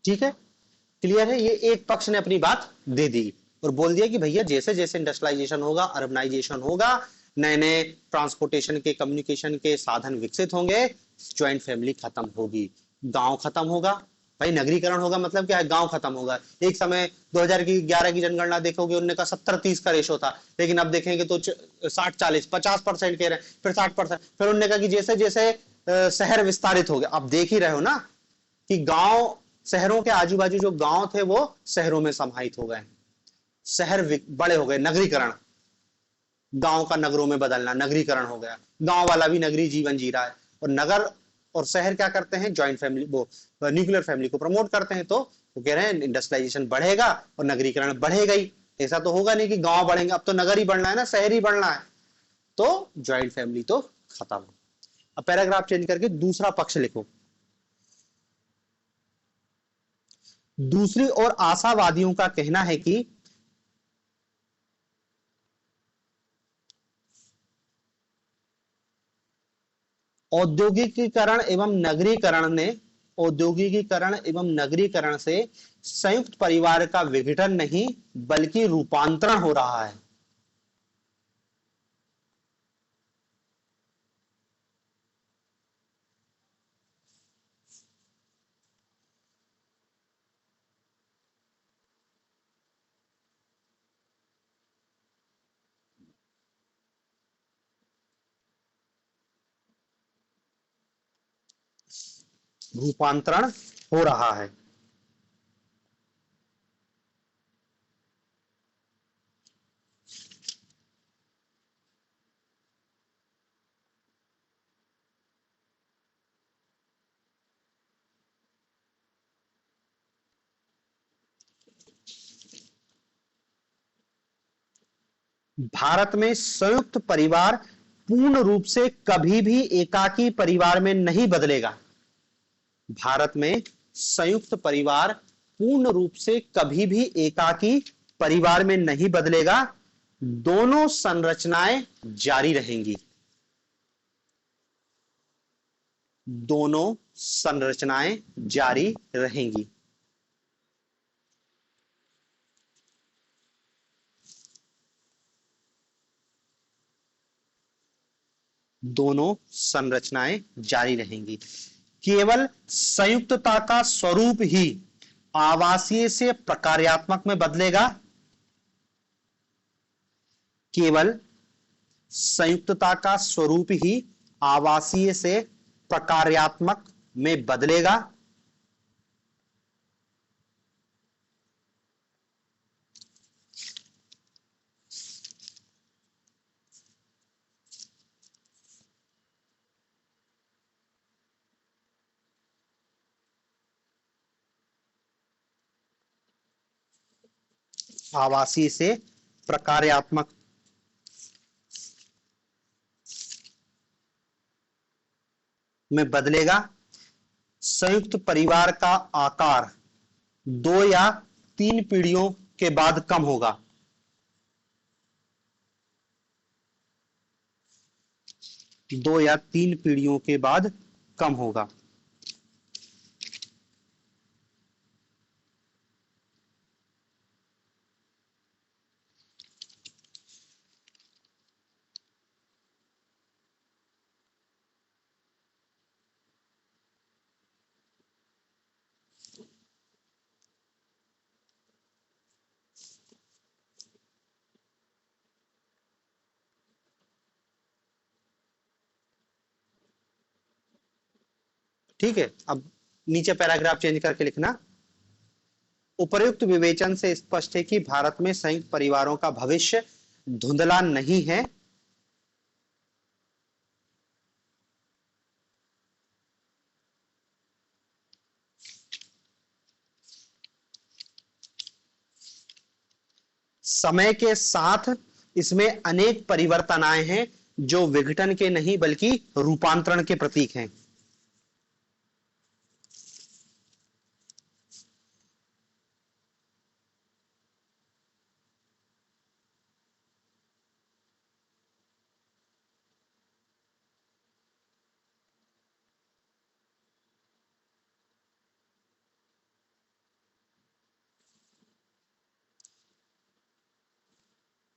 ठीक है, क्लियर है। ये एक पक्ष ने अपनी बात दे दी और बोल दिया कि भैया जैसे जैसे इंडस्ट्रियलाइजेशन होगा, अर्बनाइजेशन होगा, नए नए ट्रांसपोर्टेशन के, कम्युनिकेशन के साधन विकसित होंगे, ज्वाइंट फैमिली खत्म होगी, गांव खत्म होगा। भाई नगरीकरण होगा मतलब क्या है, गांव खत्म होगा। एक समय 2011 की जनगणना देखोगे, उनने कहा 70-30 का रेशो था, लेकिन अब देखेंगे तो 60-40, 50% कह रहे हैं, फिर 60%, फिर उनने कहा कि जैसे जैसे शहर विस्तारित हो गया। अब देख ही रहे हो ना कि गांव, शहरों के आजू बाजू जो गांव थे वो शहरों में समाहित हो गए, शहर बड़े हो गए, नगरीकरण, गांव का नगरों में बदलना, नगरीकरण हो गया, गांव वाला भी नगरी जीवन जी रहा है। और नगर और शहर क्या करते हैं, ज्वाइंट फैमिली, वो न्यूक्लियर फैमिली को प्रमोट करते हैं। तो वो कह रहे हैं इंडस्ट्रियलाइजेशन बढ़ेगा और नगरीकरण बढ़ेगा ही। ऐसा तो होगा नहीं कि गांव बढ़ेंगे, अब तो नगर ही बढ़ना है ना, शहर ही बढ़ना है, तो ज्वाइंट फैमिली तो खत्म। अब पैराग्राफ चेंज करके दूसरा पक्ष लिखो। दूसरी ओर आशावादियों का कहना है कि औद्योगिकीकरण एवं नगरीकरण ने औद्योगिकीकरण एवं नगरीकरण से संयुक्त परिवार का विघटन नहीं बल्कि रूपांतरण हो रहा है। रूपांतरण हो रहा है। भारत में संयुक्त परिवार पूर्ण रूप से कभी भी एकाकी परिवार में नहीं बदलेगा। भारत में संयुक्त परिवार पूर्ण रूप से कभी भी एकाकी परिवार में नहीं बदलेगा, दोनों संरचनाएं जारी रहेंगी। दोनों संरचनाएं जारी रहेंगी। दोनों संरचनाएं जारी रहेंगी। केवल संयुक्तता का स्वरूप ही आवासीय से प्रकार्यात्मक में बदलेगा। केवल संयुक्तता का स्वरूप ही आवासीय से प्रकार्यात्मक में बदलेगा। आवासीय से प्रकार्यात्मक में बदलेगा। संयुक्त परिवार का आकार 2 या 3 पीढ़ियों के बाद कम होगा। 2 या 3 पीढ़ियों के बाद कम होगा। ठीक है, अब नीचे पैराग्राफ चेंज करके लिखना। उपर्युक्त विवेचन से स्पष्ट है कि भारत में संयुक्त परिवारों का भविष्य धुंधला नहीं है। समय के साथ इसमें अनेक परिवर्तन आए हैं जो विघटन के नहीं बल्कि रूपांतरण के प्रतीक हैं।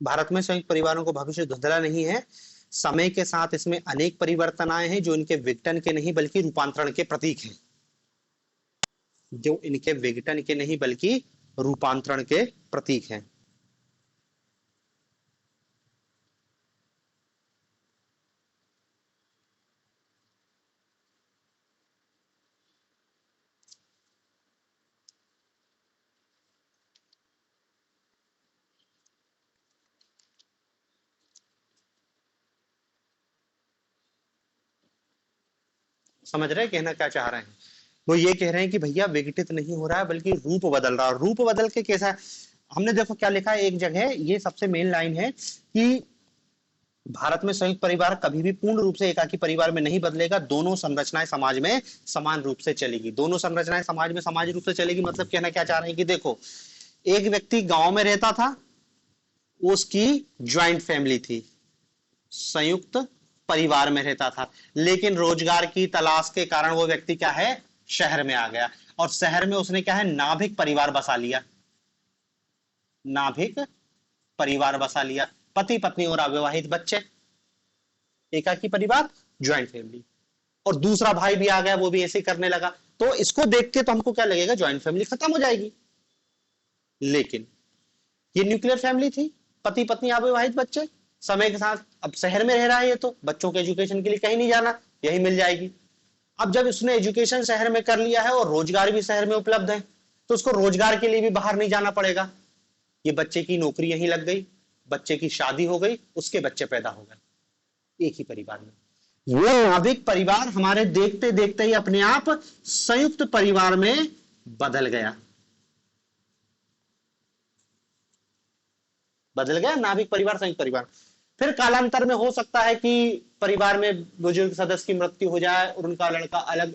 भारत में संयुक्त परिवारों को भविष्य धुंधला नहीं है। समय के साथ इसमें अनेक परिवर्तन आए हैं जो इनके विघटन के नहीं बल्कि रूपांतरण के प्रतीक हैं। जो इनके विघटन के नहीं बल्कि रूपांतरण के प्रतीक हैं। समझ रहे हैं कहना क्या चाह रहे हैं? वो ये कह रहे हैं कि भैया विघटित नहीं हो रहा है बल्कि रूप बदल रहा है। रूप बदल के कैसा है? हमने देखो क्या लिखा है एक जगह, ये सबसे मेन लाइन है कि भारत में संयुक्त परिवार कभी भी पूर्ण रूप से एकाकी परिवार में नहीं बदलेगा। दोनों संरचनाएं समाज में समान रूप से चलेगी। दोनों संरचनाएं समाज में समान रूप से चलेगी मतलब कहना क्या चाह रहे हैं कि देखो, एक व्यक्ति गांव में रहता था, उसकी ज्वाइंट फैमिली थी, संयुक्त परिवार में रहता था, लेकिन रोजगार की तलाश के कारण वो व्यक्ति क्या है, शहर में आ गया, और शहर में उसने क्या है, नाभिक परिवार बसा लिया। नाभिक परिवार बसा लिया, पति पत्नी और अविवाहित बच्चे, एकाकी परिवार, ज्वाइंट फैमिली। और दूसरा भाई भी आ गया, वो भी ऐसे करने लगा। तो इसको देख के तो हमको क्या लगेगा, ज्वाइंट फैमिली खत्म हो जाएगी। लेकिन ये न्यूक्लियर फैमिली थी, पति पत्नी अविवाहित बच्चे। समय के साथ अब शहर में रह रहा है, ये तो बच्चों के एजुकेशन के लिए कहीं नहीं जाना, यही मिल जाएगी। अब जब उसने एजुकेशन शहर में कर लिया है और रोजगार भी शहर में उपलब्ध है, तो उसको रोजगार के लिए भी बाहर नहीं जाना पड़ेगा। ये बच्चे की नौकरी यहीं लग गई, बच्चे की शादी हो गई, उसके बच्चे पैदा हो गए एक ही परिवार में। वो नाभिक परिवार हमारे देखते देखते ही अपने आप संयुक्त परिवार में बदल गया। बदल गया नाभिक परिवार संयुक्त परिवार। फिर कालांतर में हो सकता है कि परिवार में बुजुर्ग सदस्य की मृत्यु हो जाए और उनका लड़का अलग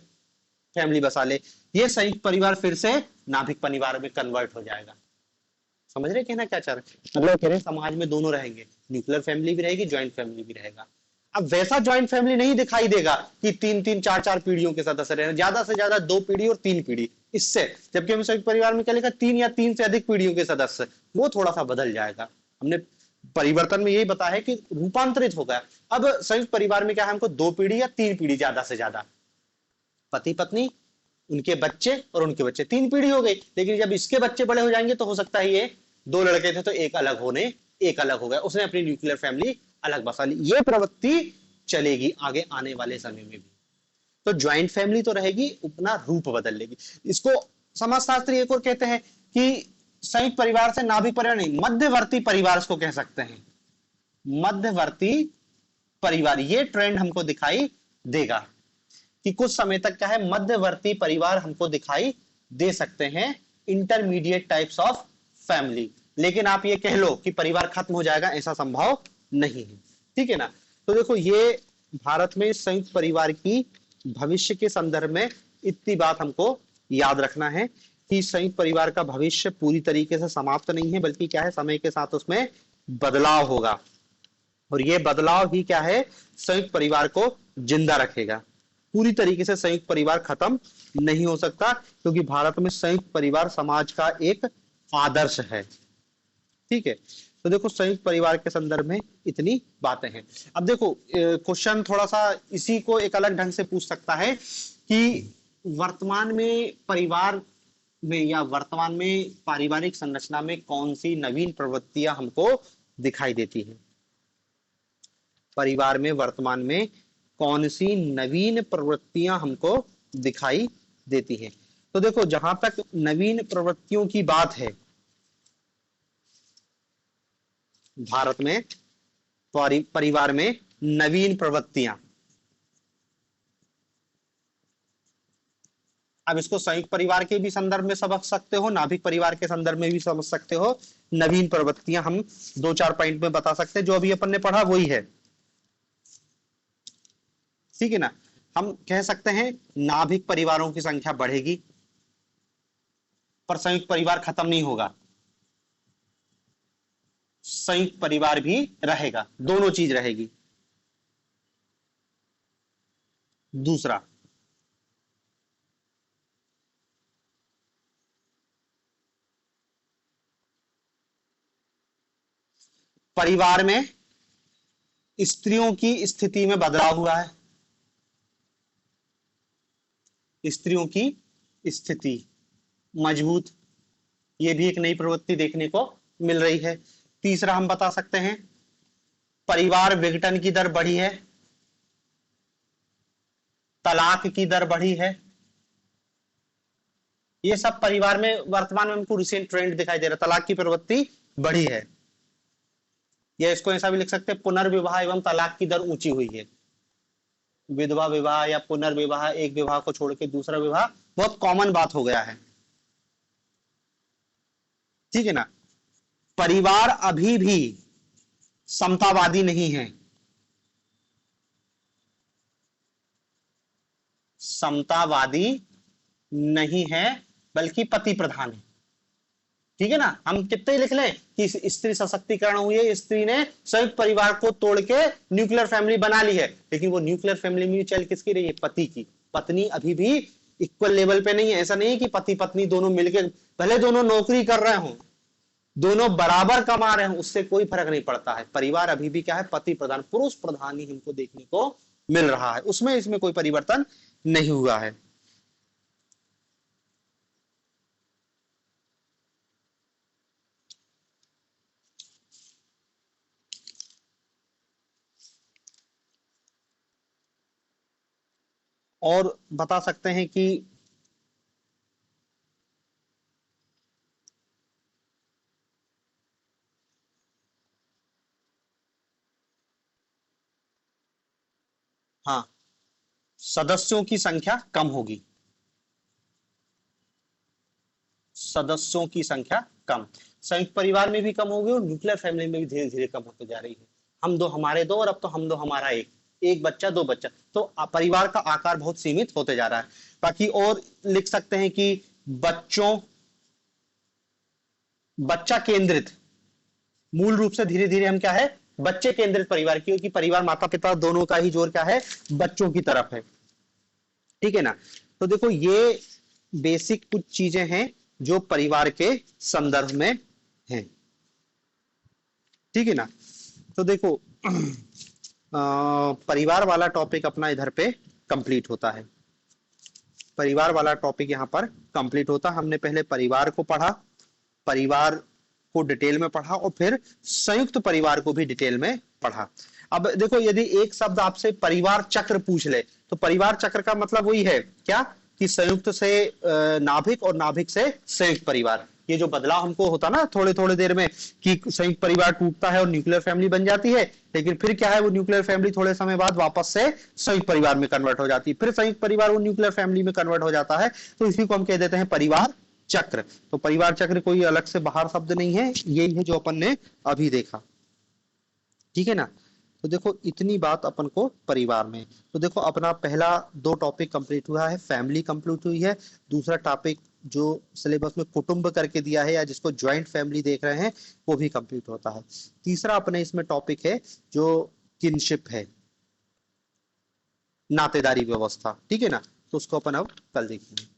फैमिली बसा ले, ये संयुक्त परिवार फिर से नाभिक परिवार में कन्वर्ट हो जाएगा। समझ रहे कहना क्या चाह रहे हैं? मतलब कह रहे हैं समाज में दोनों रहेंगे, न्यूक्लियर फैमिली भी रहेगी, ज्वाइंट फैमिली भी रहेगा। अब वैसा ज्वाइंट फैमिली नहीं दिखाई देगा कि तीन तीन चार चार पीढ़ियों के सदस्य रहे, ज्यादा से ज्यादा दो पीढ़ी और तीन पीढ़ी इससे। जबकि हम संयुक्त परिवार में क्या लिखा, तीन या तीन से अधिक पीढ़ियों के सदस्य, वो थोड़ा सा बदल जाएगा। हमने परिवर्तन में यही बताया है कि रूपांतरित होगा। अब संयुक्त परिवार में क्या है, हमको दो पीढ़ी या तीन पीढ़ी ज्यादा से ज्यादा, पति पत्नी, उनके बच्चे और उनके बच्चे, तीन पीढ़ी हो गई। लेकिन जब इसके बच्चे बड़े हो जाएंगे तो हो सकता है ये दो लड़के थे तो एक अलग हो गया, उसने अपनी न्यूक्लियर फैमिली अलग बसा ली। ये प्रवृत्ति चलेगी आगे आने वाले समय में भी। तो ज्वाइंट फैमिली तो रहेगी, अपना रूप बदल लेगी। इसको समाजशास्त्री एक और कहते हैं कि संयुक्त परिवार से नाभिक परिवार नहीं, मध्यवर्ती परिवार इसको कह सकते हैं। मध्यवर्ती परिवार, ये ट्रेंड हमको दिखाई देगा कि कुछ समय तक क्या है, मध्यवर्ती परिवार हमको दिखाई दे सकते हैं, इंटरमीडिएट टाइप्स ऑफ फैमिली। लेकिन आप ये कह लो कि परिवार खत्म हो जाएगा, ऐसा संभव नहीं है। ठीक है ना? तो देखो, ये भारत में संयुक्त परिवार की भविष्य के संदर्भ में इतनी बात हमको याद रखना है कि संयुक्त परिवार का भविष्य पूरी तरीके से समाप्त नहीं है, बल्कि क्या है, समय के साथ उसमें बदलाव होगा। और ये बदलाव ही क्या है, संयुक्त परिवार को जिंदा रखेगा। पूरी तरीके से संयुक्त परिवार खत्म नहीं हो सकता, क्योंकि भारत में संयुक्त परिवार समाज का एक आदर्श है। ठीक है? तो देखो, संयुक्त परिवार के संदर्भ में इतनी बातें हैं। अब देखो, क्वेश्चन थोड़ा सा इसी को एक अलग ढंग से पूछ सकता है कि वर्तमान में परिवार में या वर्तमान में पारिवारिक संरचना में कौन सी नवीन प्रवृत्तियां हमको दिखाई देती हैं। परिवार में वर्तमान में कौन सी नवीन प्रवृत्तियां हमको दिखाई देती हैं। तो देखो, जहां तक नवीन प्रवृत्तियों की बात है, भारत में परिवार में नवीन प्रवृत्तियां, अब इसको संयुक्त परिवार के भी संदर्भ में समझ सकते हो, नाभिक परिवार के संदर्भ में भी समझ सकते हो। नवीन प्रवृत्तियां हम दो चार पॉइंट में बता सकते हैं, जो अभी अपन ने पढ़ा वही है। ठीक है ना? हम कह सकते हैं नाभिक परिवारों की संख्या बढ़ेगी, पर संयुक्त परिवार खत्म नहीं होगा, संयुक्त परिवार भी रहेगा, दोनों चीज रहेगी। दूसरा, परिवार में स्त्रियों की स्थिति में बदलाव हुआ है, स्त्रियों की स्थिति मजबूत, ये भी एक नई प्रवृत्ति देखने को मिल रही है। तीसरा हम बता सकते हैं परिवार विघटन की दर बढ़ी है, तलाक की दर बढ़ी है। ये सब परिवार में वर्तमान में हमको रिसेंट ट्रेंड दिखाई दे रहा है, तलाक की प्रवृत्ति बढ़ी है, या इसको ऐसा भी लिख सकते हैं पुनर्विवाह एवं तलाक की दर ऊंची हुई है। विधवा विवाह या पुनर्विवाह, एक विवाह को छोड़ के दूसरा विवाह बहुत कॉमन बात हो गया है, ठीक है ना। परिवार अभी भी समतावादी नहीं है, समतावादी नहीं है बल्कि पति प्रधान है, ठीक है ना। हम कितने ही लिख लें कि स्त्री सशक्तिकरण हुई है, स्त्री ने संयुक्त परिवार को तोड़ के न्यूक्लियर फैमिली बना ली है, लेकिन वो न्यूक्लियर फैमिली में चल किसकी रही है, पति की। पत्नी अभी भी इक्वल लेवल पे नहीं है, ऐसा नहीं है कि पति पत्नी दोनों मिलकर, भले दोनों नौकरी कर रहे हो, दोनों बराबर कमा रहे हो, उससे कोई फर्क नहीं पड़ता है। परिवार अभी भी क्या है, पति प्रधान, पुरुष प्रधान ही हमको देखने को मिल रहा है, उसमें इसमें कोई परिवर्तन नहीं हुआ है। और बता सकते हैं कि हाँ, सदस्यों की संख्या कम होगी, सदस्यों की संख्या कम, संयुक्त परिवार में भी कम होगी और न्यूक्लियर फैमिली में भी धीरे धीरे कम होते जा रही है। हम दो हमारे दो, और अब तो हम दो हमारा एक, एक बच्चा दो बच्चा, तो परिवार का आकार बहुत सीमित होते जा रहा है। बाकी और लिख सकते हैं कि बच्चा केंद्रित, मूल रूप से धीरे धीरे हम क्या है, बच्चे केंद्रित परिवार, क्योंकि परिवार माता पिता दोनों का ही जोर क्या है, बच्चों की तरफ है, ठीक है ना। तो देखो ये बेसिक कुछ चीजें हैं जो परिवार के संदर्भ में हैं, ठीक है ना। तो देखो परिवार वाला टॉपिक अपना इधर पे कंप्लीट होता है, परिवार वाला टॉपिक यहाँ पर कंप्लीट होता है। हमने पहले परिवार को पढ़ा, परिवार को डिटेल में पढ़ा, और फिर संयुक्त परिवार को भी डिटेल में पढ़ा। अब देखो यदि एक शब्द आपसे परिवार चक्र पूछ ले, तो परिवार चक्र का मतलब वही है क्या कि संयुक्त से नाभिक और नाभिक से संयुक्त परिवार, ये जो बदलाव हमको होता ना थोड़े थोड़े देर में कि संयुक्त परिवार टूटता है और न्यूक्लियर फैमिली बन जाती है, लेकिन फिर क्या है, वो न्यूक्लियर फैमिली थोड़े समय बाद वापस से संयुक्त परिवार में कन्वर्ट हो जाती है, फिर संयुक्त परिवार वो न्यूक्लियर फैमिली में कन्वर्ट हो जाता है, तो इसी को हम कह देते हैं परिवार चक्र। तो परिवार चक्र कोई अलग से बाहर शब्द नहीं है, यही है जो अपन ने अभी देखा, ठीक है ना। तो देखो इतनी बात अपन को परिवार में, तो देखो अपना पहला दो टॉपिक कंप्लीट हुआ है, फैमिली कंप्लीट हुई है, दूसरा टॉपिक जो सिलेबस में कुटुंब करके दिया है या जिसको ज्वाइंट फैमिली देख रहे हैं वो भी कंप्लीट होता है। तीसरा अपने इसमें टॉपिक है जो किनशिप है, नातेदारी व्यवस्था, ठीक है ना। तो उसको अपन अब कल देखेंगे।